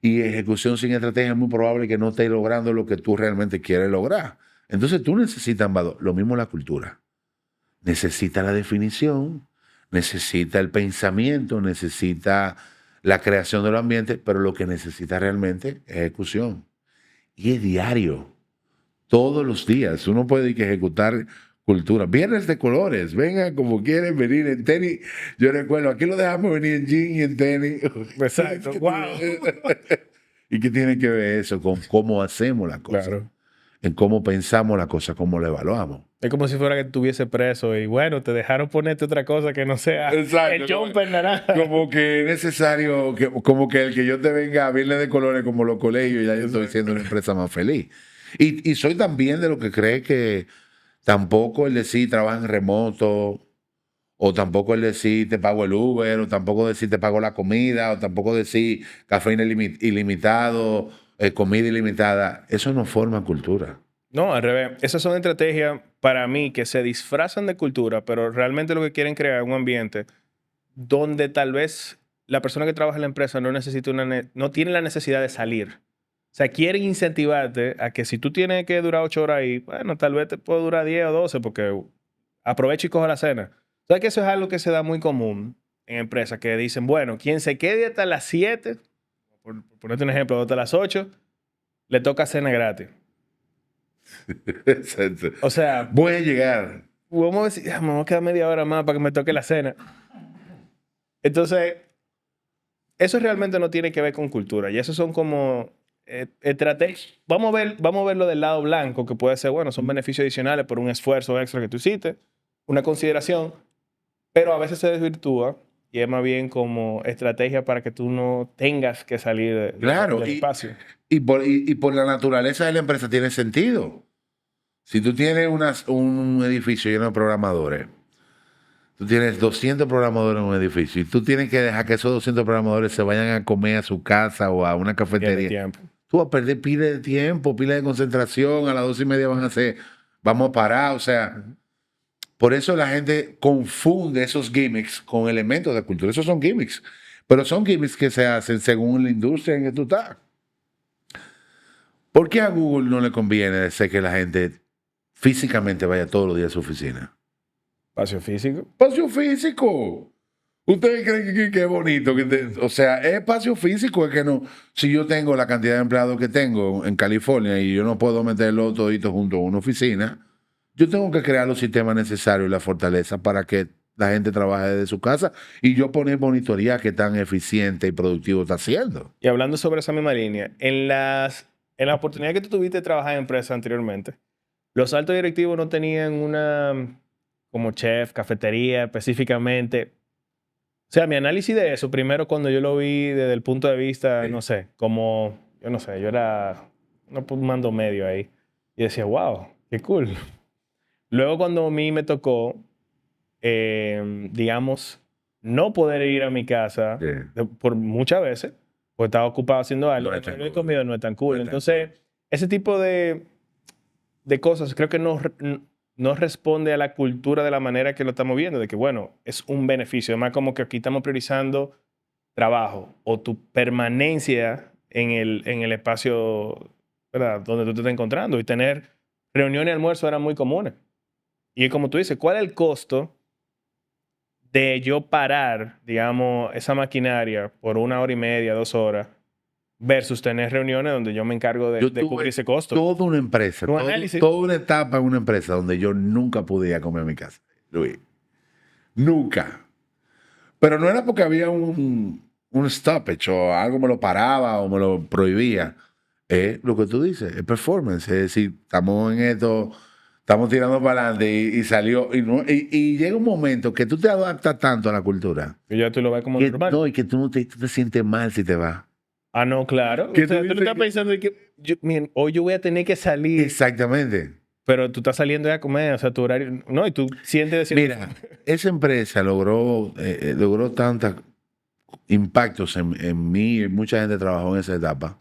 y ejecución sin estrategia es muy probable que no estés logrando lo que tú realmente quieres lograr. Entonces tú necesitas lo mismo la cultura. Necesita la definición, necesita el pensamiento, necesita la creación del ambiente, pero lo que necesita realmente es ejecución. Y es diario, todos los días. Uno puede que ejecutar cultura. Viernes de colores, vengan como quieren venir en tenis. Yo recuerdo, aquí lo dejamos venir en jean y en tenis. Exacto. ¡Wow! ¿Y qué tiene que ver eso con cómo hacemos la cosa? Claro. En cómo pensamos la cosa, cómo la evaluamos. Es como si fuera que estuviese preso y bueno, te dejaron ponerte otra cosa que no sea Exacto, el jumper naranja. Como que es necesario, como que el que yo te venga a Viernes de colores como los colegios, ya yo estoy siendo una empresa más feliz. Y soy también de lo que cree que tampoco el decir trabaja en remoto, o tampoco el decir te pago el Uber, o tampoco decir te pago la comida, o tampoco decir café ilimitado, comida ilimitada. Eso no forma cultura. No, al revés. Esas son estrategias para mí que se disfrazan de cultura, pero realmente lo que quieren crear es un ambiente donde tal vez la persona que trabaja en la empresa no tiene la necesidad de salir. O sea, quieren incentivarte a que si tú tienes que durar 8 horas ahí, bueno, tal vez te puede durar 10 o 12 porque aprovecha y coge la cena. O sea, que eso es algo que se da muy común en empresas que dicen, bueno, quien se quede hasta las 7, por ponerte un ejemplo, hasta las 8, le toca cena gratis. Exacto. O sea, Voy a llegar. vamos a decir, me voy a quedar media hora más para que me toque la cena. Entonces, eso realmente no tiene que ver con cultura. Y eso son como estrategias. Vamos a verlo del lado blanco, que puede ser, bueno, son beneficios adicionales por un esfuerzo extra que tú hiciste, una consideración, pero a veces se desvirtúa y es más bien como estrategia para que tú no tengas que salir Claro, del espacio. y por la naturaleza de la empresa tiene sentido. Si tú tienes un edificio lleno de programadores, tú tienes 200 programadores en un edificio y tú tienes que dejar que esos 200 programadores se vayan a comer a su casa o a una Pierde cafetería. tiempo. Tú vas a perder pila de tiempo, pila de concentración, a las 2:30 vamos a parar, o sea, por eso la gente confunde esos gimmicks con elementos de cultura. Esos son gimmicks, pero son gimmicks que se hacen según la industria en que tú estás. ¿Por qué a Google no le conviene decir que la gente físicamente vaya todos los días a su oficina? Espacio físico. Espacio físico. ¿Ustedes creen que es bonito? O sea, es espacio físico, es que no. Si yo tengo la cantidad de empleados que tengo en California y yo no puedo meterlos toditos junto a una oficina, yo tengo que crear los sistemas necesarios y la fortaleza para que la gente trabaje desde su casa y yo poner monitoría qué tan eficiente y productivo está haciendo. Y hablando sobre esa misma línea, en la oportunidad que tú tuviste de trabajar en empresas anteriormente, los altos directivos no tenían una, como chef, cafetería específicamente. O sea, mi análisis de eso, primero cuando yo lo vi desde el punto de vista, Sí. no sé, como, yo no sé, yo era un mando medio ahí. Y decía, wow, qué cool. Luego cuando a mí me tocó, digamos, no poder ir a mi casa Sí. por muchas veces, porque estaba ocupado haciendo algo, No es tan el cool. comido no es tan cool. No es tan Entonces, ese tipo de cosas creo que no responde a la cultura de la manera que lo estamos viendo, de que, bueno, es un beneficio. Además, como que aquí estamos priorizando trabajo o tu permanencia en el espacio, ¿verdad?, donde tú te estás encontrando. Y tener reuniones y almuerzos eran muy comunes. Y como tú dices, ¿cuál es el costo de yo parar, digamos, esa maquinaria por 1 hora y media, 2 horas, versus tener reuniones donde yo me encargo de Yo tuve cubrir ese costo? Toda una empresa, Un análisis. toda una etapa en una empresa donde yo nunca podía comer en mi casa, Luis. Nunca. Pero no era porque había un stoppage o algo me lo paraba o me lo prohibía. Es lo que tú dices, es performance. Es decir, estamos en esto, estamos tirando para adelante y salió. Y llega un momento que tú te adaptas tanto a la cultura. Y ya tú lo ves como Que, normal. no, y que tú te sientes mal si te vas. Ah, no, claro. ¿Qué O sea, tú tú no dices estás que- pensando de que miren, hoy yo voy a tener que salir, Exactamente. pero tú estás saliendo ya a comer, o sea, tu horario. No, y tú sientes decir, Mira, esa empresa logró tantos impactos en mí, y mucha gente trabajó en esa etapa,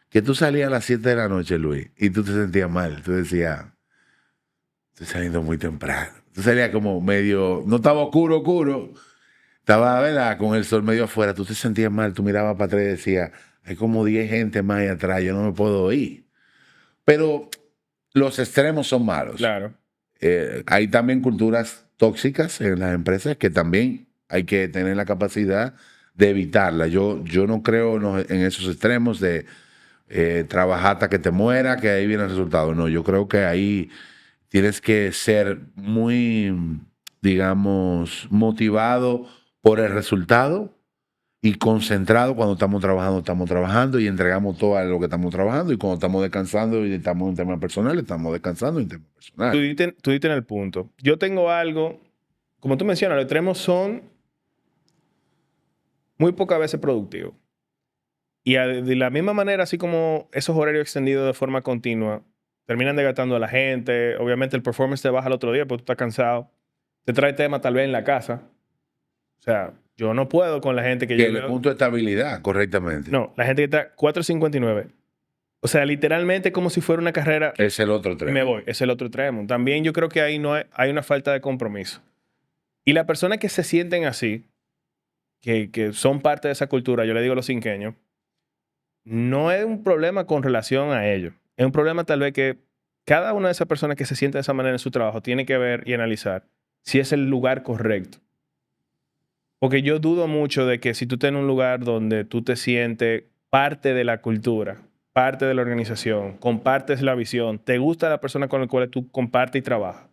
que tú salías a las 7 de la noche, Luis, y tú te sentías mal. Tú decías, estoy saliendo muy temprano. Tú salías como medio, no estaba oscuro, estaba, ¿verdad?, con el sol medio afuera. Tú te sentías mal, tú mirabas para atrás y decías, hay como 10 gente más ahí atrás, yo no me puedo ir. Pero los extremos son malos. Claro. Hay también culturas tóxicas en las empresas que también hay que tener la capacidad de evitarla. Yo no creo en esos extremos de trabajar hasta que te muera, que ahí viene el resultado. No, yo creo que ahí tienes que ser muy, digamos, motivado por el resultado y concentrado. Cuando estamos trabajando y entregamos todo a lo que estamos trabajando, y cuando estamos descansando y estamos en temas personales, estamos descansando en temas personales. Tú diste en el punto. Yo tengo algo, como tú mencionas, los extremos son muy pocas veces productivos. Y de la misma manera, así como esos horarios extendidos de forma continua, terminan desgastando a la gente. Obviamente el performance te baja el otro día porque tú estás cansado. Te trae temas tal vez en la casa. O sea, yo no puedo con la gente que Que yo el veo. punto de estabilidad, correctamente. No, la gente que está 4.59. O sea, literalmente como si fuera una carrera. Es el otro Y tren. me voy. Es el otro extremo. También yo creo que ahí no hay una falta de compromiso. Y las personas que se sienten así, que son parte de esa cultura, yo le digo a los cinqueños, no es un problema con relación a ellos. Es un problema tal vez que cada una de esas personas que se siente de esa manera en su trabajo tiene que ver y analizar si es el lugar correcto. Porque yo dudo mucho de que si tú estás en un lugar donde tú te sientes parte de la cultura, parte de la organización, compartes la visión, te gusta la persona con la cual tú compartes y trabajas.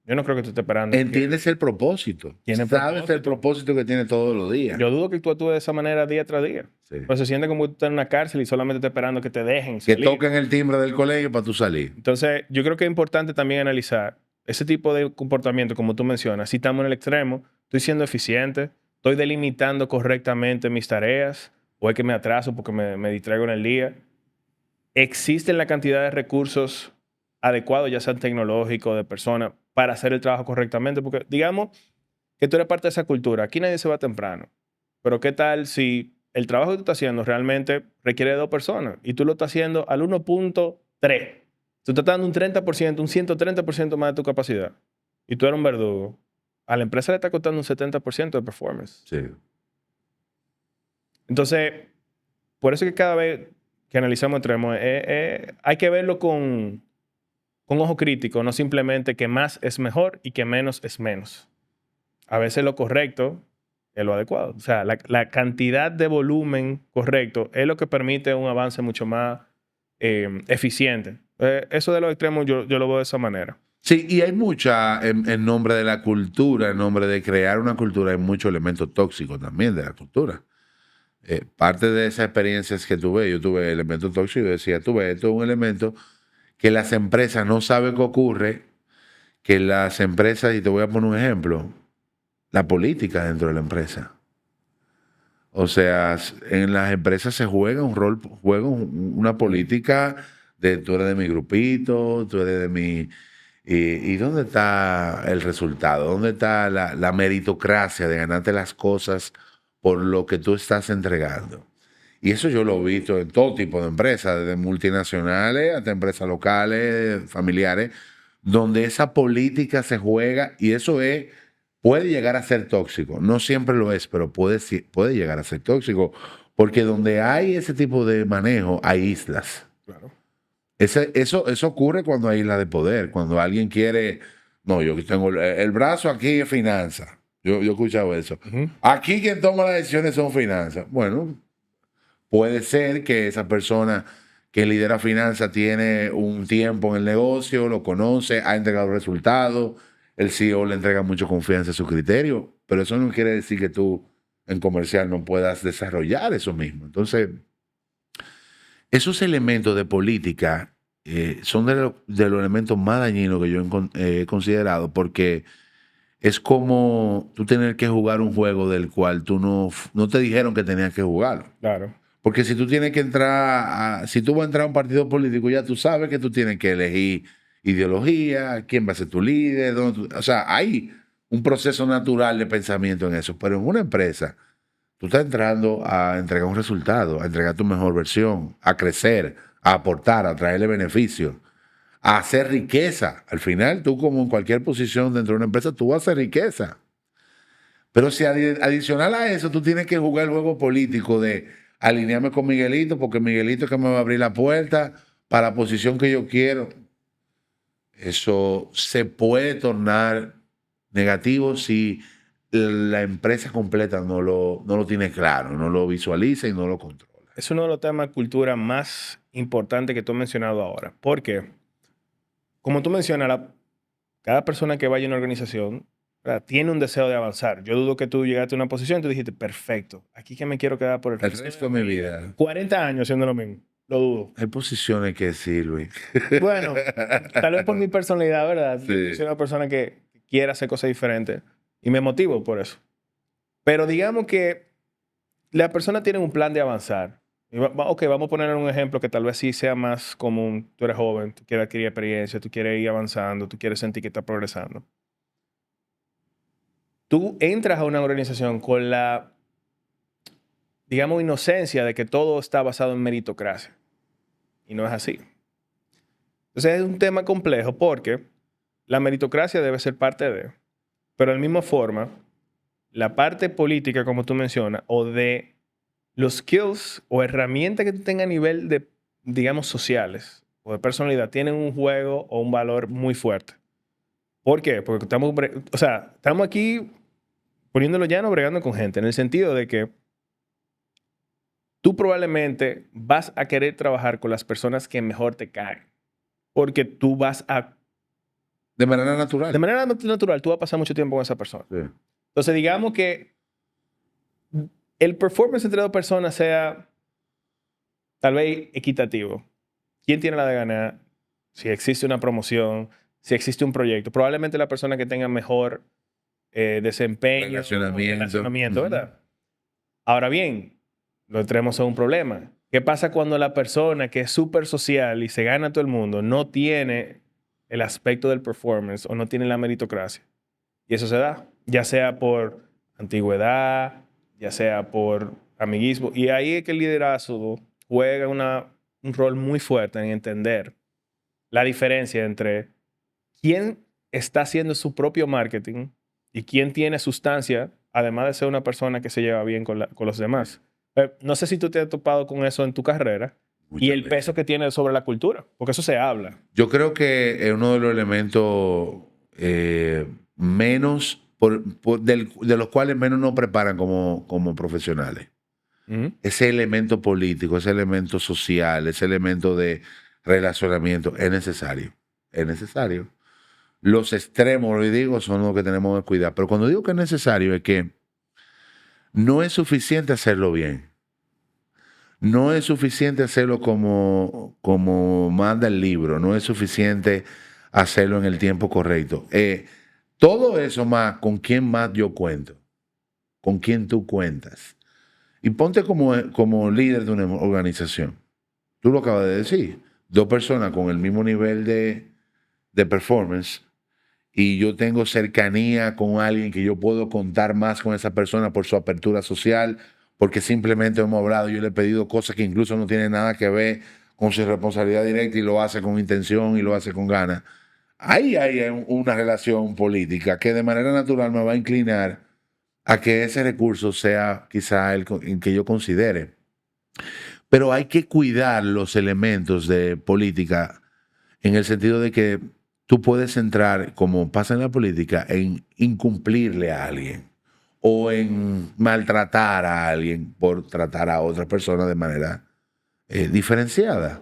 Yo no creo que tú estés esperando. Entiendes el propósito. Tiene Sabes propósito. el propósito que tiene todos los días. Yo dudo que tú actúes de esa manera día tras día. Sí. Pues se siente como que tú estás en una cárcel y solamente estás esperando que te dejen Que salir. toquen el timbre del colegio para tú salir. Entonces, yo creo que es importante también analizar ese tipo de comportamiento, como tú mencionas. Si estamos en el extremo, estoy siendo eficiente, estoy delimitando correctamente mis tareas, o es que me atraso porque me distraigo en el día. ¿Existen la cantidad de recursos adecuados, ya sean tecnológicos, de personas, para hacer el trabajo correctamente? Porque digamos que tú eres parte de esa cultura. Aquí nadie se va temprano. Pero ¿qué tal si el trabajo que tú estás haciendo realmente requiere de 2 personas y tú lo estás haciendo al 1.3? Tú estás dando un 30%, un 130% más de tu capacidad. Y tú eres un verdugo. A la empresa le está costando un 70% de performance. Sí. Entonces, por eso que cada vez que analizamos extremos, hay que verlo con ojo crítico, no simplemente que más es mejor y que menos es menos. A veces lo correcto es lo adecuado. O sea, la cantidad de volumen correcto es lo que permite un avance mucho más eficiente. Eso de los extremos yo lo veo de esa manera. Sí, y hay mucha, en nombre de la cultura, en nombre de crear una cultura, hay muchos elementos tóxicos también de la cultura. Parte de esas experiencias que tuve, yo tuve elementos tóxicos y decía, tuve esto es un elemento que las empresas no saben qué ocurre, que las empresas, y te voy a poner un ejemplo, la política dentro de la empresa. O sea, en las empresas se juega un rol, una política de tú eres de mi grupito, tú eres de mi... ¿Y dónde está el resultado? ¿Dónde está la meritocracia de ganarte las cosas por lo que tú estás entregando? Y eso yo lo he visto en todo tipo de empresas, desde multinacionales hasta empresas locales, familiares, donde esa política se juega y eso puede llegar a ser tóxico. No siempre lo es, pero puede llegar a ser tóxico, porque donde hay ese tipo de manejo, hay islas. Claro. Eso ocurre cuando hay islas de poder, cuando alguien quiere, no, yo tengo el brazo aquí es finanzas. Yo he escuchado eso. Uh-huh. Aquí quien toma las decisiones son finanzas. Bueno, puede ser que esa persona que lidera finanzas tiene un tiempo en el negocio, lo conoce, ha entregado resultados, el CEO le entrega mucha confianza en su criterio, pero eso no quiere decir que tú en comercial no puedas desarrollar eso mismo. Entonces, esos elementos de política son de los elementos más dañinos que yo he considerado, porque es como tú tener que jugar un juego del cual tú no te dijeron que tenías que jugarlo. Claro. Porque si tú tienes que entrar, si tú vas a entrar a un partido político, ya tú sabes que tú tienes que elegir ideología, quién va a ser tu líder, o sea, hay un proceso natural de pensamiento en eso. Pero en una empresa, tú estás entrando a entregar un resultado, a entregar tu mejor versión, a crecer, a aportar, a traerle beneficios, a hacer riqueza. Al final, tú como en cualquier posición dentro de una empresa, tú vas a hacer riqueza. Pero si adicional a eso, tú tienes que jugar el juego político de alinearme con Miguelito, porque Miguelito es que me va a abrir la puerta para la posición que yo quiero. Eso se puede tornar negativo si la empresa completa no lo tiene claro, no lo visualiza y no lo controla. Es uno de los temas de cultura más importantes que tú has mencionado ahora. Porque, como tú mencionas, cada persona que vaya a una organización, ¿verdad?, tiene un deseo de avanzar. Yo dudo que tú llegaste a una posición y tú dijiste, perfecto, aquí que me quiero quedar por el El resto de mi vida. 40 años haciendo lo mismo. Lo dudo. Hay posiciones que sí, Luis. Bueno, tal vez por mi personalidad, ¿verdad? Sí. Yo soy una persona que quiere hacer cosas diferentes y me motivo por eso. Pero digamos que la persona tiene un plan de avanzar. Ok, vamos a poner un ejemplo que tal vez sí sea más común. Tú eres joven, tú quieres adquirir experiencia, tú quieres ir avanzando, tú quieres sentir que estás progresando. Tú entras a una organización con la, digamos, inocencia de que todo está basado en meritocracia. Y no es así. Entonces es un tema complejo porque la meritocracia debe ser parte de, pero de la misma forma, la parte política, como tú mencionas, o de los skills o herramientas que tú tengas a nivel de, digamos, sociales o de personalidad, tienen un juego o un valor muy fuerte. ¿Por qué? Porque estamos aquí poniéndolo llano, bregando con gente, en el sentido de que tú probablemente vas a querer trabajar con las personas que mejor te caen. Porque tú vas a... De manera natural. De manera natural, tú vas a pasar mucho tiempo con esa persona. Sí. Entonces, digamos que el performance entre dos personas sea tal vez equitativo. ¿Quién tiene la de ganar? Si existe una promoción, si existe un proyecto. Probablemente la persona que tenga mejor desempeño, relacionamiento, ¿verdad? Ahora bien, lo entremos a un problema. ¿Qué pasa cuando la persona que es súper social y se gana a todo el mundo no tiene el aspecto del performance o no tiene la meritocracia? Y eso se da, ya sea por antigüedad, ya sea por amiguismo. Y ahí es que el liderazgo juega un rol muy fuerte en entender la diferencia entre quién está haciendo su propio marketing y quién tiene sustancia, además de ser una persona que se lleva bien con los demás. No sé si tú te has topado con eso en tu carrera y el peso que tiene sobre la cultura, porque eso se habla. Yo creo que es uno de los elementos menos, de los cuales menos nos preparan como profesionales. Ese elemento político, ese elemento social, ese elemento de relacionamiento es necesario. Es necesario. Los extremos, lo digo, son los que tenemos que cuidar. Pero cuando digo que es necesario es que no es suficiente hacerlo bien. No es suficiente hacerlo como manda el libro. No es suficiente hacerlo en el tiempo correcto. Todo eso más, ¿con quién más yo cuento? ¿Con quién tú cuentas? Y ponte como líder de una organización. Tú lo acabas de decir. Dos personas con el mismo nivel de performance y yo tengo cercanía con alguien que yo puedo contar más con esa persona por su apertura social, porque simplemente hemos hablado, yo le he pedido cosas que incluso no tienen nada que ver con su responsabilidad directa y lo hace con intención y lo hace con ganas. Ahí hay una relación política que de manera natural me va a inclinar a que ese recurso sea quizá el que yo considere. Pero hay que cuidar los elementos de política en el sentido de que tú puedes entrar, como pasa en la política, en incumplirle a alguien o en maltratar a alguien por tratar a otra persona de manera diferenciada.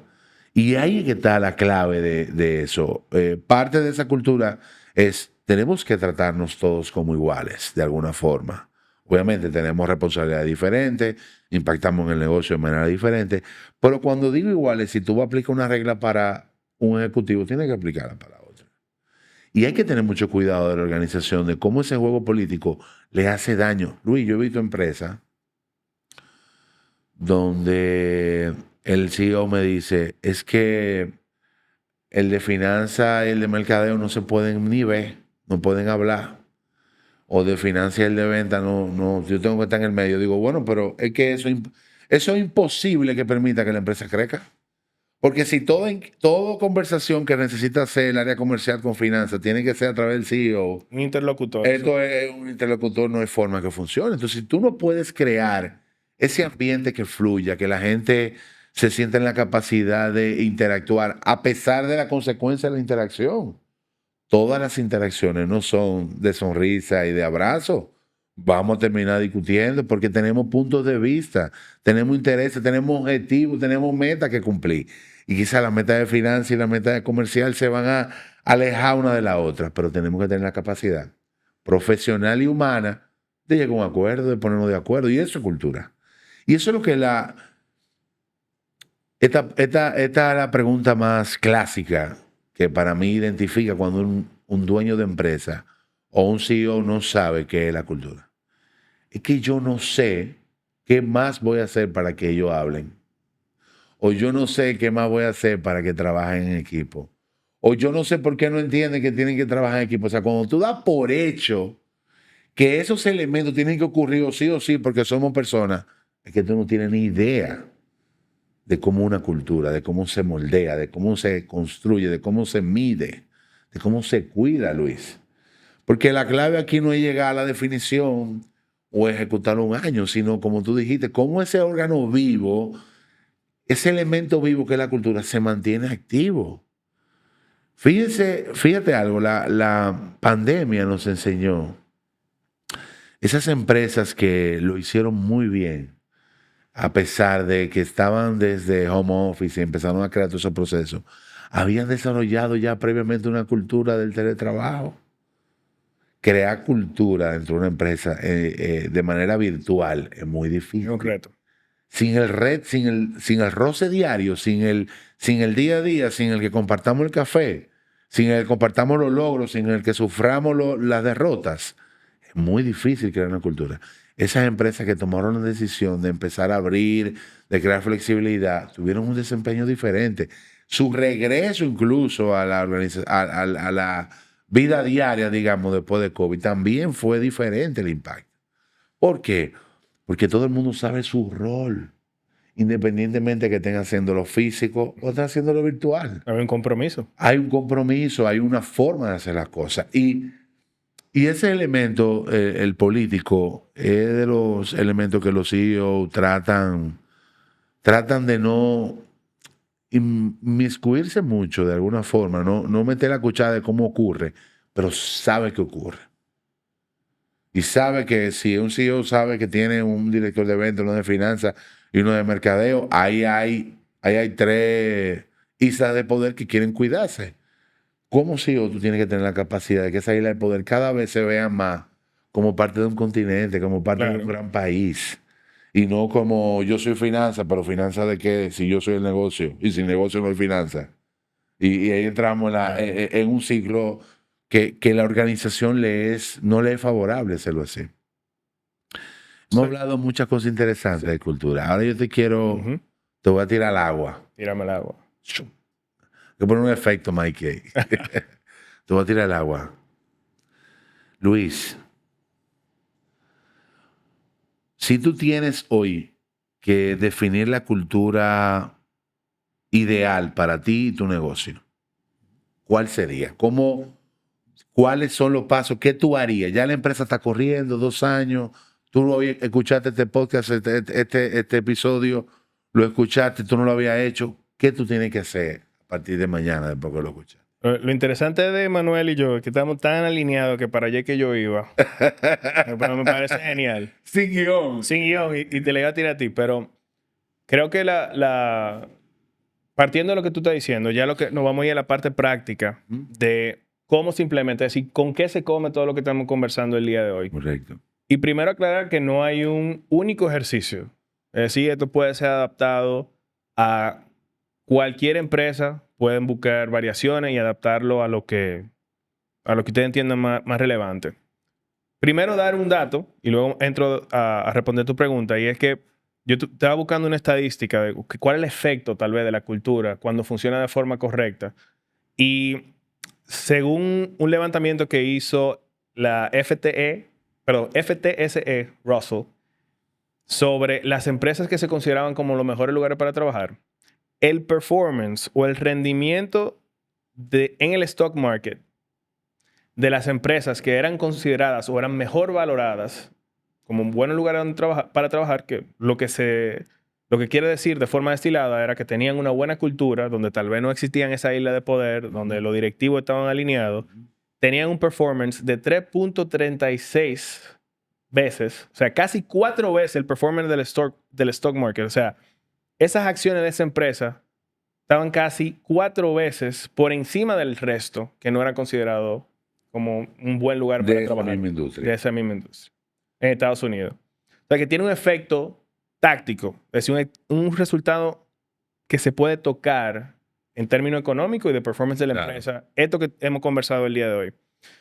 Y ahí que está la clave de eso. Parte de esa cultura es, tenemos que tratarnos todos como iguales, de alguna forma. Obviamente tenemos responsabilidades diferentes, impactamos en el negocio de manera diferente, pero cuando digo iguales, si tú vas a aplicar una regla para un ejecutivo, tienes que aplicarla para otro. Y hay que tener mucho cuidado de la organización, de cómo ese juego político le hace daño. Luis, yo he visto empresas donde el CEO me dice, es que el de finanzas y el de mercadeo no se pueden ni ver, no pueden hablar. O de finanzas y el de venta, no, yo tengo que estar en el medio. Digo, bueno, pero es que eso es imposible que permita que la empresa crezca. Porque si toda conversación que necesita hacer el área comercial con finanzas tiene que ser a través del CEO. Un interlocutor. Esto es un interlocutor, no hay forma que funcione. Entonces, si tú no puedes crear ese ambiente que fluya, que la gente se sienten la capacidad de interactuar a pesar de la consecuencia de la interacción. Todas las interacciones no son de sonrisa y de abrazo. Vamos a terminar discutiendo porque tenemos puntos de vista, tenemos intereses, tenemos objetivos, tenemos metas que cumplir. Y quizás las metas de finanzas y las metas de comercial se van a alejar una de la otra, pero tenemos que tener la capacidad profesional y humana de llegar a un acuerdo, de ponernos de acuerdo. Y eso es cultura. Y eso es lo que esta es la pregunta más clásica que para mí identifica cuando un dueño de empresa o un CEO no sabe qué es la cultura. Es que yo no sé qué más voy a hacer para que ellos hablen. O yo no sé qué más voy a hacer para que trabajen en equipo. O yo no sé por qué no entienden que tienen que trabajar en equipo. O sea, cuando tú das por hecho que esos elementos tienen que ocurrir o sí porque somos personas, es que tú no tienes ni idea de cómo una cultura, de cómo se moldea, de cómo se construye, de cómo se mide, de cómo se cuida, Luis. Porque la clave aquí no es llegar a la definición o ejecutarlo un año, sino como tú dijiste, cómo ese órgano vivo, ese elemento vivo que es la cultura, se mantiene activo. Fíjate algo, la pandemia nos enseñó, esas empresas que lo hicieron muy bien, a pesar de que estaban desde home office y empezaron a crear todos esos procesos, habían desarrollado ya previamente una cultura del teletrabajo. Crear cultura dentro de una empresa de manera virtual es muy Es difícil. un reto. Sin el roce diario, sin el día a día, sin el que compartamos el café, sin el que compartamos los logros, sin el que suframos las derrotas, es muy difícil crear una cultura. Esas empresas que tomaron la decisión de empezar a abrir, de crear flexibilidad, tuvieron un desempeño diferente. Su regreso incluso a la a la vida diaria, digamos, después de COVID, también fue diferente el impacto. ¿Por qué? Porque todo el mundo sabe su rol, independientemente de que estén haciendo lo físico o estén haciendo lo virtual. Hay un compromiso. Hay un compromiso, hay una forma de hacer las cosas. Y ese elemento, el político, es de los elementos que los CEO tratan de no inmiscuirse mucho de alguna forma, no meter la cuchara de cómo ocurre, pero sabe que ocurre. Y sabe que si un CEO sabe que tiene un director de ventas, uno de finanzas y uno de mercadeo, ahí hay tres islas de poder que quieren cuidarse. Como CEO tú tienes que tener la capacidad de que esa isla de poder cada vez se vea más como parte de un continente, como parte de un gran país. Y no como yo soy finanza, pero finanza de qué, si yo soy el negocio, y sin negocio no hay finanza. Y ahí entramos en un ciclo que la organización no le es favorable hacerlo así. Hemos hablado muchas cosas interesantes de cultura. Ahora yo te voy a tirar al agua. Tírame el agua. Hay que poner un efecto, Mike. Te voy a tirar al agua. Luis, si tú tienes hoy que definir la cultura ideal para ti y tu negocio, ¿cuál sería? ¿Cuáles son los pasos? ¿Qué tú harías? Ya la empresa está corriendo 2 años. Tú escuchaste este podcast, este episodio, lo escuchaste, tú no lo habías hecho. ¿Qué tú tienes que hacer a partir de mañana después que lo escuchaste? Lo interesante de Manuel y yo es que estamos tan alineados que para allá que yo iba. Me parece genial. Sin guión. Sin guión y te le iba a tirar a ti, pero creo que partiendo de lo que tú estás diciendo, ya lo que nos vamos a ir a la parte práctica de cómo se implementa, es decir, con qué se come todo lo que estamos conversando el día de hoy. Correcto. Y primero aclarar que no hay un único ejercicio. Es decir, esto puede ser adaptado a cualquier empresa, pueden buscar variaciones y adaptarlo a lo que ustedes entiendan más relevante. Primero dar un dato y luego entro a responder tu pregunta, y es que yo estaba buscando una estadística de cuál es el efecto tal vez de la cultura cuando funciona de forma correcta. Y según un levantamiento que hizo la FTSE Russell sobre las empresas que se consideraban como los mejores lugares para trabajar, el performance o el rendimiento en el stock market de las empresas que eran consideradas o eran mejor valoradas como un buen lugar para trabajar, que lo que Lo que quiere decir de forma destilada era que tenían una buena cultura, donde tal vez no existían esa isla de poder, donde los directivos estaban alineados, tenían un performance de 3.36 veces, o sea, casi 4 veces el performance del stock market. O sea, esas acciones de esa empresa estaban casi 4 veces por encima del resto, que no era considerado como un buen lugar para trabajar. De esa misma industria. De esa misma industria. En Estados Unidos. O sea, que tiene un efecto táctico. Es decir, un resultado que se puede tocar en términos económicos y de performance de la empresa. Esto que hemos conversado el día de hoy.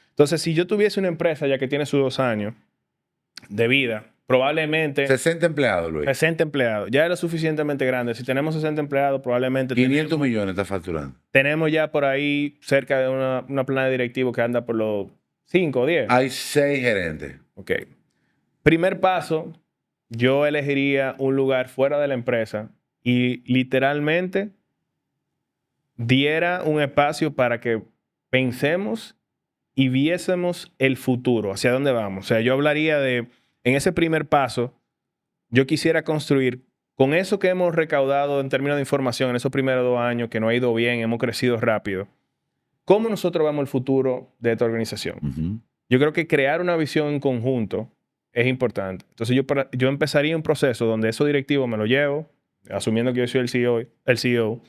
Entonces, si yo tuviese una empresa ya que tiene sus 2 años de vida, probablemente... 60 empleados, Luis. 60 empleados. Ya era suficientemente grande. Si tenemos 60 empleados, probablemente... 500 millones está facturando. Tenemos ya por ahí cerca de una plana de directivo que anda por los 5 o 10. Hay 6 gerentes. Ok. Primer paso, yo elegiría un lugar fuera de la empresa y literalmente diera un espacio para que pensemos y viésemos el futuro, hacia dónde vamos. O sea, yo hablaría de, en ese primer paso, yo quisiera construir con eso que hemos recaudado en términos de información en esos primeros 2 años, que nos ha ido bien, hemos crecido rápido, ¿cómo nosotros vemos el futuro de esta organización? Yo creo que crear una visión en conjunto es importante. Entonces yo empezaría un proceso donde esos directivos me lo llevo, asumiendo que yo soy el CEO,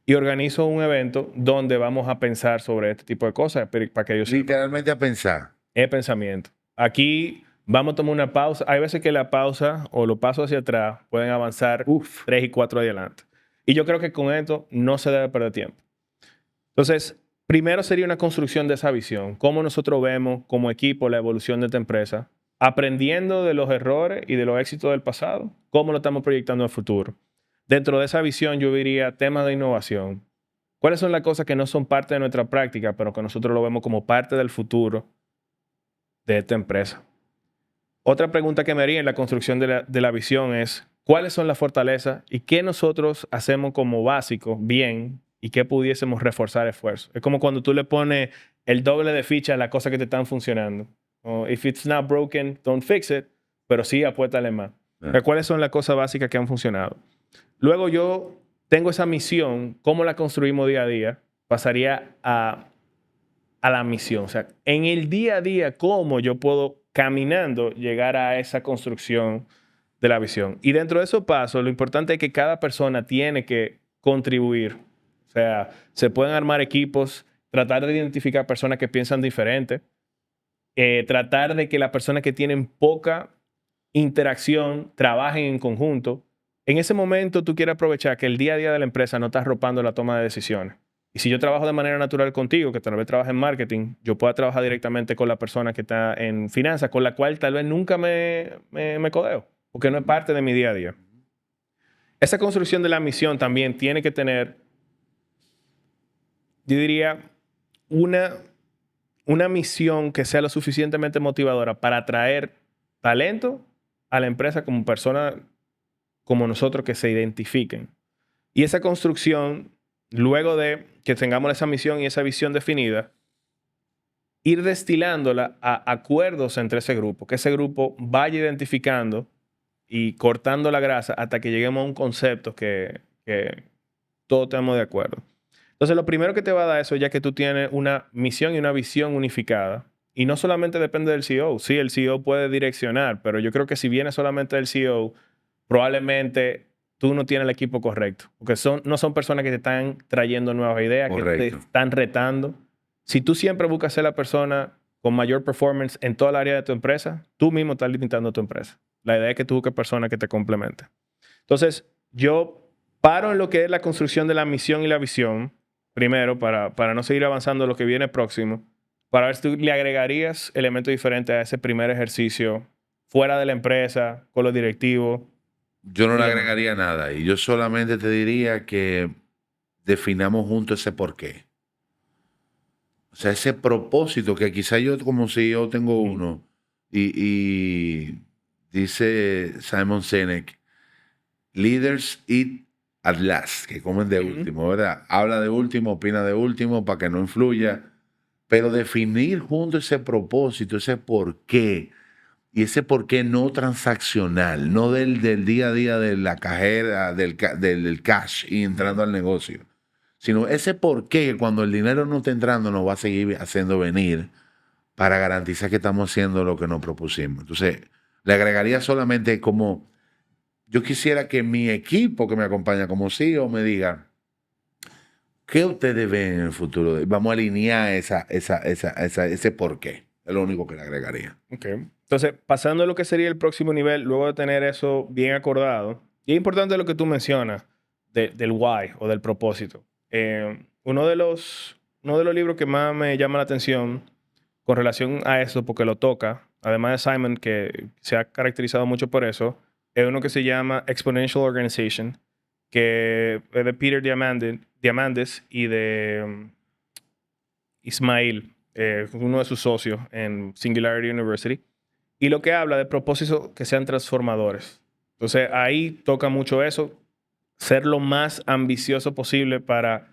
y organizo un evento donde vamos a pensar sobre este tipo de cosas para que ellos literalmente a pensar. Es pensamiento. Aquí vamos a tomar una pausa. Hay veces que la pausa o los pasos hacia atrás pueden avanzar 3 y 4 adelante. Y yo creo que con esto no se debe perder tiempo. Entonces, primero sería una construcción de esa visión. Cómo nosotros vemos como equipo la evolución de esta empresa, aprendiendo de los errores y de los éxitos del pasado, cómo lo estamos proyectando en el futuro. Dentro de esa visión yo diría temas de innovación. ¿Cuáles son las cosas que no son parte de nuestra práctica, pero que nosotros lo vemos como parte del futuro de esta empresa? Otra pregunta que me haría en la construcción de la visión es, ¿cuáles son las fortalezas y qué nosotros hacemos como básico bien y qué pudiésemos reforzar esfuerzo? Es como cuando tú le pones el doble de ficha a las cosas que te están funcionando. If it's not broken, don't fix it, pero sí apuéstale más. ¿Cuáles son las cosas básicas que han funcionado? Luego yo tengo esa misión, ¿cómo la construimos día a día? Pasaría a la misión. O sea, en el día a día, ¿cómo yo puedo, caminando, llegar a esa construcción de la visión? Y dentro de esos pasos, lo importante es que cada persona tiene que contribuir. O sea, se pueden armar equipos, tratar de identificar personas que piensan diferente, tratar de que las personas que tienen poca interacción trabajen en conjunto. En ese momento tú quieres aprovechar que el día a día de la empresa no está arropando la toma de decisiones. Y si yo trabajo de manera natural contigo, que tal vez trabaja en marketing, yo pueda trabajar directamente con la persona que está en finanzas, con la cual tal vez nunca me codeo, porque no es parte de mi día a día. Esa construcción de la misión también tiene que tener, yo diría, una misión que sea lo suficientemente motivadora para atraer talento a la empresa como personas como nosotros que se identifiquen. Y esa construcción, luego de que tengamos esa misión y esa visión definida, ir destilándola a acuerdos entre ese grupo, que ese grupo vaya identificando y cortando la grasa hasta que lleguemos a un concepto que todos estemos de acuerdo. Entonces, lo primero que te va a dar eso, ya que tú tienes una misión y una visión unificada, y no solamente depende del CEO. Sí, el CEO puede direccionar, pero yo creo que si viene solamente del CEO, probablemente tú no tienes el equipo correcto. Porque no son personas que te están trayendo nuevas ideas, correcto, que te están retando. Si tú siempre buscas ser la persona con mayor performance en toda el área de tu empresa, tú mismo estás limitando a tu empresa. La idea es que tú busques personas que te complementen. Entonces, yo paro en lo que es la construcción de la misión y la visión, primero, para no seguir avanzando lo que viene próximo, para ver si tú le agregarías elementos diferentes a ese primer ejercicio fuera de la empresa, con los directivos. Yo no le agregaría nada y yo solamente te diría que definamos juntos ese porqué. O sea, ese propósito que quizá yo como CEO tengo uno y dice Simon Sinek, leaders eat at last, que comen de último, ¿verdad? Habla de último, opina de último para que no influya, pero definir junto ese propósito, ese porqué, Y ese por qué no transaccional, no del día a día de la cajera, del cash y entrando al negocio, sino ese por qué cuando el dinero no está entrando nos va a seguir haciendo venir para garantizar que estamos haciendo lo que nos propusimos. Entonces, le agregaría solamente como, yo quisiera que mi equipo que me acompaña como CEO me diga, ¿qué ustedes ven en el futuro? Vamos a alinear ese por qué. Es lo único que le agregaría. Ok. Entonces, pasando a lo que sería el próximo nivel, luego de tener eso bien acordado, y es importante lo que tú mencionas del why o del propósito. Uno de los libros que más me llama la atención con relación a eso, porque lo toca, además de Simon, que se ha caracterizado mucho por eso, es uno que se llama Exponential Organization, que es de Peter Diamandis y de Ismail, uno de sus socios en Singularity University, y lo que habla de propósitos que sean transformadores. Entonces ahí toca mucho eso, ser lo más ambicioso posible para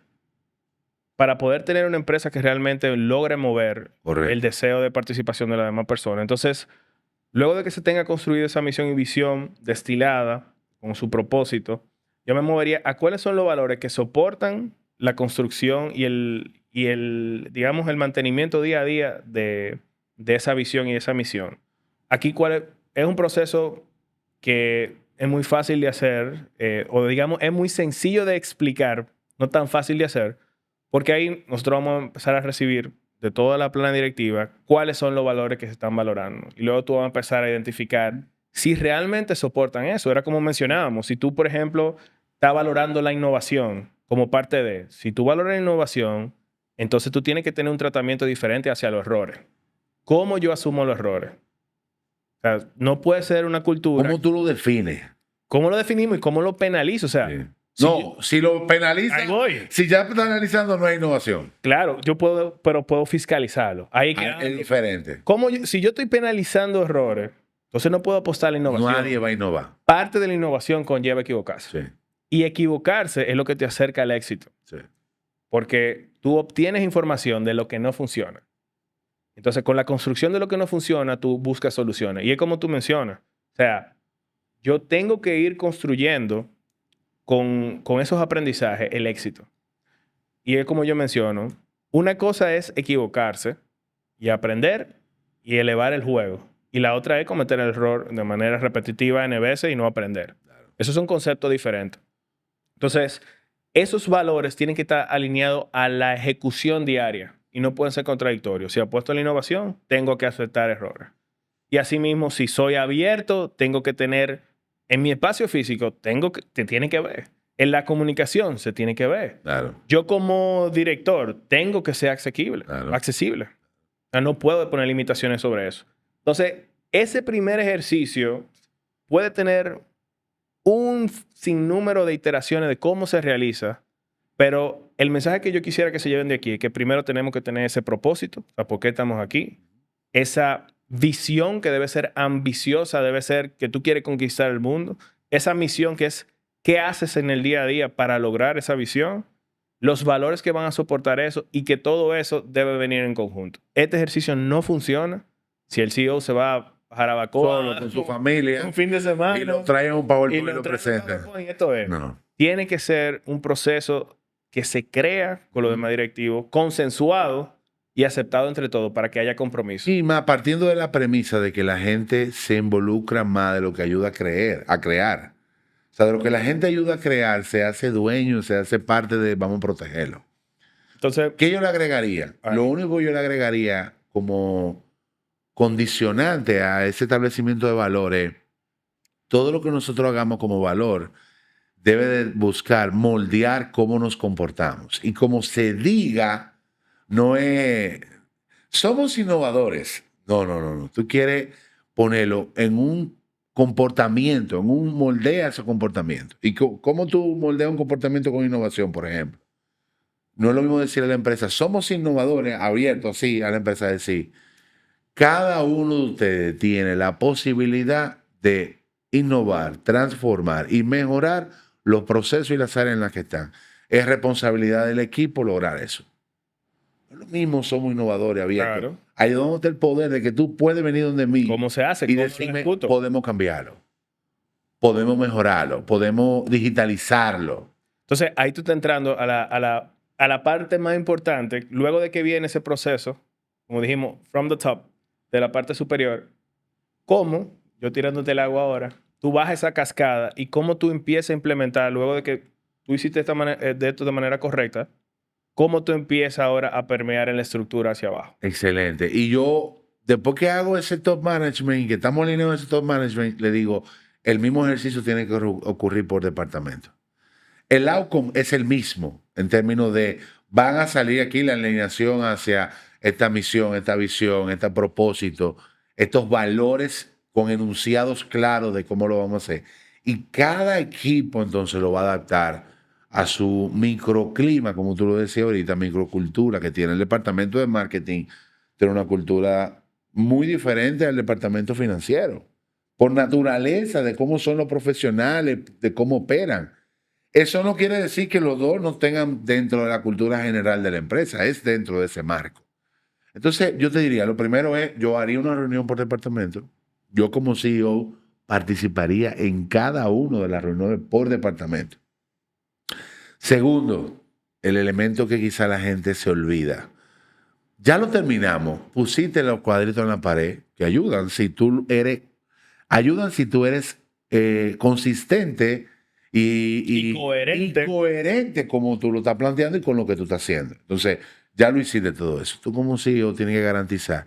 poder tener una empresa que realmente logre mover Correcto. el deseo de participación de las demás personas. Entonces, luego de que se tenga construido esa misión y visión destilada con su propósito, yo me movería a cuáles son los valores que soportan la construcción y digamos, el mantenimiento día a día de esa visión y esa misión. Aquí es un proceso que es muy fácil de hacer, o digamos, es muy sencillo de explicar, no tan fácil de hacer, porque ahí nosotros vamos a empezar a recibir de toda la plana directiva cuáles son los valores que se están valorando. Y luego tú vas a empezar a identificar si realmente soportan eso. Era como mencionábamos, si tú, por ejemplo, estás valorando la innovación como parte de, si tú valoras la innovación, entonces tú tienes que tener un tratamiento diferente hacia los errores. ¿Cómo yo asumo los errores? O sea, no puede ser una cultura. ¿Cómo tú lo defines? ¿Cómo lo definimos y cómo lo penalizo? O sea, Sí. Si lo penaliza, ahí voy. si ya está analizando, no hay innovación. Claro, pero puedo fiscalizarlo. Ahí Es diferente. si yo estoy penalizando errores, entonces no puedo apostar a la innovación. Nadie va a innovar. Parte de la innovación conlleva equivocarse. Sí, Y equivocarse es lo que te acerca al éxito. sí. Porque tú obtienes información de lo que no funciona. Entonces, con la construcción de lo que no funciona, tú buscas soluciones. Y es como tú mencionas. O sea, yo tengo que ir construyendo con esos aprendizajes el éxito. Y es como yo menciono, una cosa es equivocarse y aprender y elevar el juego. Y la otra es cometer el error de manera repetitiva N veces y no aprender. Esos son conceptos diferentes. Entonces, esos valores tienen que estar alineados a la ejecución diaria y no pueden ser contradictorios. Si apuesto a la innovación, tengo que aceptar errores. Y asimismo, si soy abierto, tengo que tener, en mi espacio físico, te tiene que ver. En la comunicación se tiene que ver. Claro. Yo como director tengo que ser accesible. Claro. O sea, no puedo poner limitaciones sobre eso. Entonces, ese primer ejercicio puede tener un sinnúmero de iteraciones de cómo se realiza, pero el mensaje que yo quisiera que se lleven de aquí es que primero tenemos que tener ese propósito, o sea, ¿por qué estamos aquí? Esa visión que debe ser ambiciosa, debe ser que tú quieres conquistar el mundo. Esa misión que es qué haces en el día a día para lograr esa visión, los valores que van a soportar eso y que todo eso debe venir en conjunto. Este ejercicio no funciona si el CEO se va a bajar a Bacoa Solo con su familia. un fin de semana Y lo traen un PowerPoint y lo traen presentan. un PowerPoint. Esto es. No. Tiene que ser un proceso que se crea con los demás directivos, consensuado y aceptado entre todos para que haya compromiso. Y más partiendo de la premisa de que la gente se involucra más de lo que ayuda a crear. O sea, de lo que la gente ayuda a crear, se hace dueño, se hace parte de, vamos a protegerlo. Entonces, ¿Qué yo le agregaría? Lo único que yo le agregaría como condicionante a ese establecimiento de valores, todo lo que nosotros hagamos como valor debe de buscar moldear cómo nos comportamos. Y como se diga, no es, somos innovadores. No. Tú quieres ponerlo en un comportamiento, en un moldea ese comportamiento. ¿Y cómo tú moldeas un comportamiento con innovación, por ejemplo? No es lo mismo decir a la empresa, somos innovadores, abiertos, sí, a la empresa decir, cada uno de ustedes tiene la posibilidad de innovar, transformar y mejorar los procesos y las áreas en las que están. Es responsabilidad del equipo lograr eso. Lo mismo somos innovadores, abiertos. Claro. Ahí es donde está el poder de que tú puedes venir donde mí ¿Cómo se hace? y ¿Cómo lo decirme, ejecuto? podemos cambiarlo, podemos mejorarlo, podemos digitalizarlo. Entonces, ahí tú estás entrando a la parte más importante, luego de que viene ese proceso, como dijimos, from the top, de la parte superior, cómo, yo tirándote el agua ahora, tú bajas esa cascada y cómo tú empiezas a implementar, luego de que tú hiciste de esto de manera correcta, cómo tú empiezas ahora a permear en la estructura hacia abajo. Excelente. Y yo, después que hago ese top management y que estamos alineados en ese top management, le digo, el mismo ejercicio tiene que ocurrir por departamento. El outcome es el mismo en términos de van a salir aquí la alineación hacia esta misión, esta visión, este propósito, estos valores con enunciados claros de cómo lo vamos a hacer. Y cada equipo entonces lo va a adaptar a su microclima, como tú lo decías ahorita, microcultura que tiene el departamento de marketing. Tiene una cultura muy diferente al departamento financiero, por naturaleza de cómo son los profesionales, de cómo operan. Eso no quiere decir que los dos no tengan dentro de la cultura general de la empresa, es dentro de ese marco. Entonces, yo te diría, lo primero es, yo haría una reunión por departamento. Yo como CEO participaría en cada uno de las reuniones por departamento. Segundo, el elemento que quizá la gente se olvida. Ya lo terminamos, pusiste los cuadritos en la pared que ayudan si tú eres, consistente Y coherente. y coherente como tú lo estás planteando y con lo que tú estás haciendo. Entonces, ya lo hiciste todo eso. Tú como CEO tienes que garantizar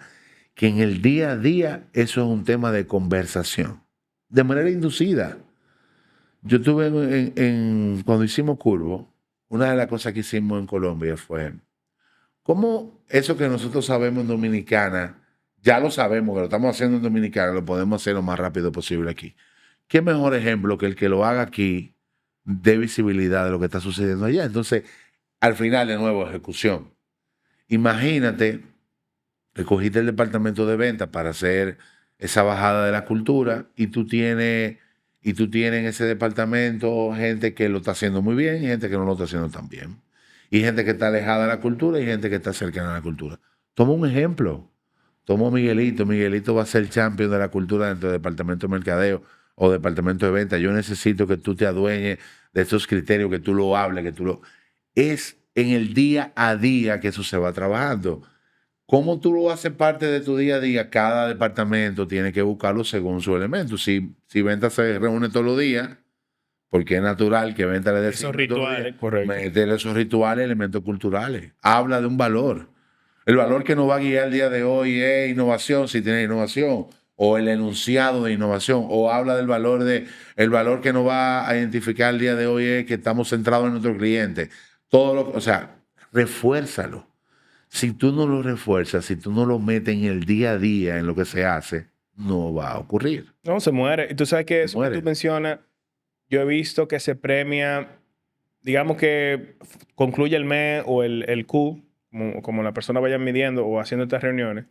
que en el día a día eso es un tema de conversación, de manera inducida. Yo tuve cuando hicimos Curvo, una de las cosas que hicimos en Colombia fue, ¿cómo eso que nosotros sabemos en Dominicana, ya lo sabemos que lo estamos haciendo en Dominicana, lo podemos hacer lo más rápido posible aquí? ¿Qué mejor ejemplo que el que lo haga aquí dé visibilidad de lo que está sucediendo allá? Entonces, al final, de nuevo, ejecución. Imagínate que cogiste el departamento de ventas para hacer esa bajada de la cultura y tú tienes en ese departamento gente que lo está haciendo muy bien y gente que no lo está haciendo tan bien. Y gente que está alejada de la cultura y gente que está cercana a la cultura. Toma un ejemplo. Toma a Miguelito. Miguelito va a ser champion de la cultura dentro del departamento de mercadeo o departamento de venta. Yo necesito que tú te adueñes de esos criterios, que tú lo hables, que tú lo... Es en el día a día que eso se va trabajando. ¿Cómo tú lo haces parte de tu día a día? Cada departamento tiene que buscarlo según su elemento. Si venta se reúne todos los días, porque es natural que venta le dé Esos rituales, correcto. meterle esos rituales, elementos culturales. Habla de un valor. El valor que nos va a guiar el día de hoy es innovación, si tiene innovación, o el enunciado de innovación, o habla del valor el valor que nos va a identificar el día de hoy es que estamos centrados en nuestro cliente. O sea, refuérzalo. Si tú no lo refuerzas, si tú no lo metes en el día a día, en lo que se hace, no va a ocurrir. No, se muere. Y tú sabes que Se eso que muere. tú mencionas, yo he visto que se premia, digamos que concluye el mes o el Q, como la persona vaya midiendo o haciendo estas reuniones,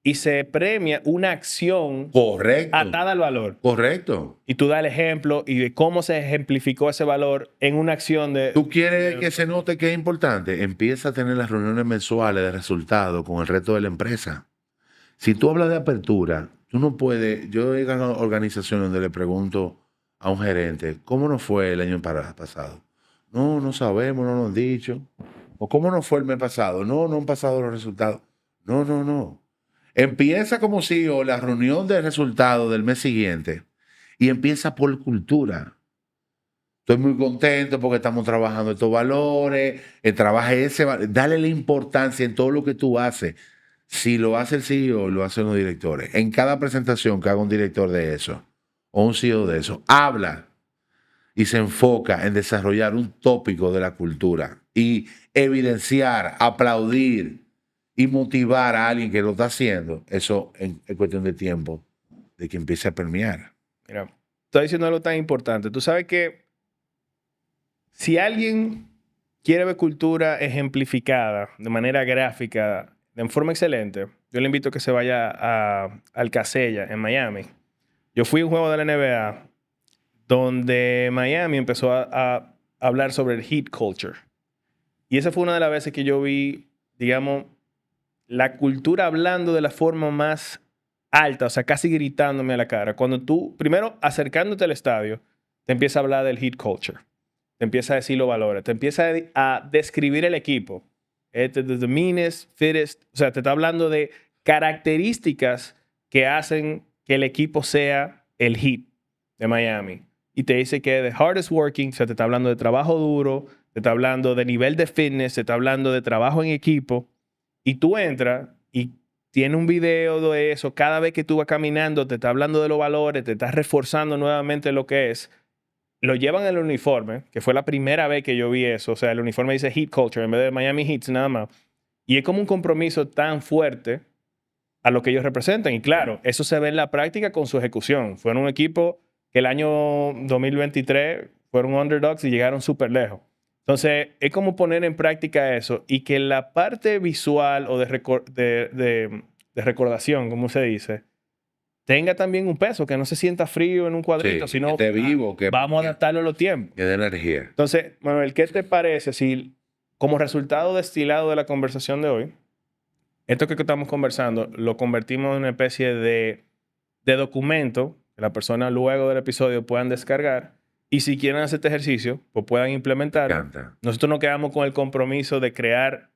y se premia una acción Correcto. atada al valor. Correcto. Y tú das el ejemplo y de cómo se ejemplificó ese valor en una acción de... ¿Tú quieres que se note que es importante? Empieza a tener las reuniones mensuales de resultados con el resto de la empresa. Si tú hablas de apertura, tú no puedes... Yo he ganado organizaciones donde le pregunto a un gerente, ¿cómo nos fue el año pasado? No, no sabemos, no nos han dicho. ¿O cómo nos fue el mes pasado? No, no han pasado los resultados. No, no, no. Empieza como CEO la reunión de resultados del mes siguiente y empieza por cultura. Estoy muy contento porque estamos trabajando estos valores, trabaje dale la importancia en todo lo que tú haces. Si lo hace el CEO, lo hacen los directores. En cada presentación que haga un director de eso o un CEO de eso, habla y se enfoca en desarrollar un tópico de la cultura y evidenciar, aplaudir y motivar a alguien que lo está haciendo. Eso es cuestión de tiempo de que empiece a permear. Mira, estoy diciendo algo tan importante. Tú sabes que si alguien quiere ver cultura ejemplificada de manera gráfica, de forma excelente, yo le invito a que se vaya al Casella, en Miami. Yo fui a un juego de la NBA donde Miami empezó a hablar sobre el heat culture. Y esa fue una de las veces que yo vi, digamos, la cultura hablando de la forma más alta, o sea, casi gritándome a la cara. Cuando tú, primero acercándote al estadio, te empieza a hablar del heat culture, te empieza a decir los valores, te empieza a describir el equipo. Este es the meanest, fittest, o sea, te está hablando de características que hacen que el equipo sea el Heat de Miami. Y te dice que the hardest working, o sea, te está hablando de trabajo duro, te está hablando de nivel de fitness, te está hablando de trabajo en equipo. Y tú entras y tiene un video de eso. Cada vez que tú vas caminando, te está hablando de los valores, te estás reforzando nuevamente lo que es. Lo llevan en el uniforme, que fue la primera vez que yo vi eso. O sea, el uniforme dice Heat Culture en vez de Miami Heat nada más. Y es como un compromiso tan fuerte a lo que ellos representan. Y claro, eso se ve en la práctica con su ejecución. Fueron un equipo que el año 2023 fueron underdogs y llegaron súper lejos. Entonces, es como poner en práctica eso y que la parte visual o de recordación, como se dice, tenga también un peso, que no se sienta frío en un cuadrito, Sí, sino que esté vivo, que vamos a adaptarlo a los tiempos. dé energía. Entonces, Manuel, ¿qué te parece si como resultado destilado de la conversación de hoy, esto que estamos conversando, lo convertimos en una especie de documento que la persona luego del episodio puedan descargar y si quieren hacer este ejercicio, pues puedan implementarlo? Canta. Nosotros nos quedamos con el compromiso de crear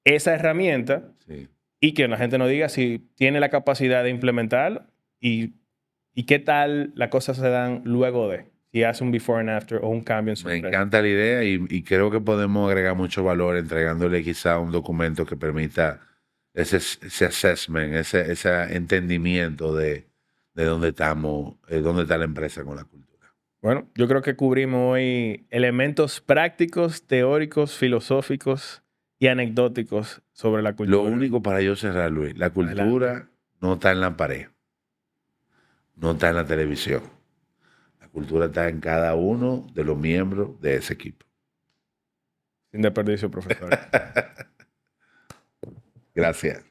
esa herramienta Sí. y que la gente nos diga si tiene la capacidad de implementar y qué tal las cosas se dan luego de. Si hace un before and after o un cambio en su Me empresa. encanta la idea y creo que podemos agregar mucho valor entregándole quizá un documento que permita ese assessment, ese entendimiento de dónde estamos, dónde está la empresa con la cultura. Bueno, yo creo que cubrimos hoy elementos prácticos, teóricos, filosóficos y anecdóticos sobre la cultura. Lo único para yo cerrar, Luis, la cultura no está en la pared, no está en la televisión. La cultura está en cada uno de los miembros de ese equipo. Sin desperdicio, profesor. Gracias.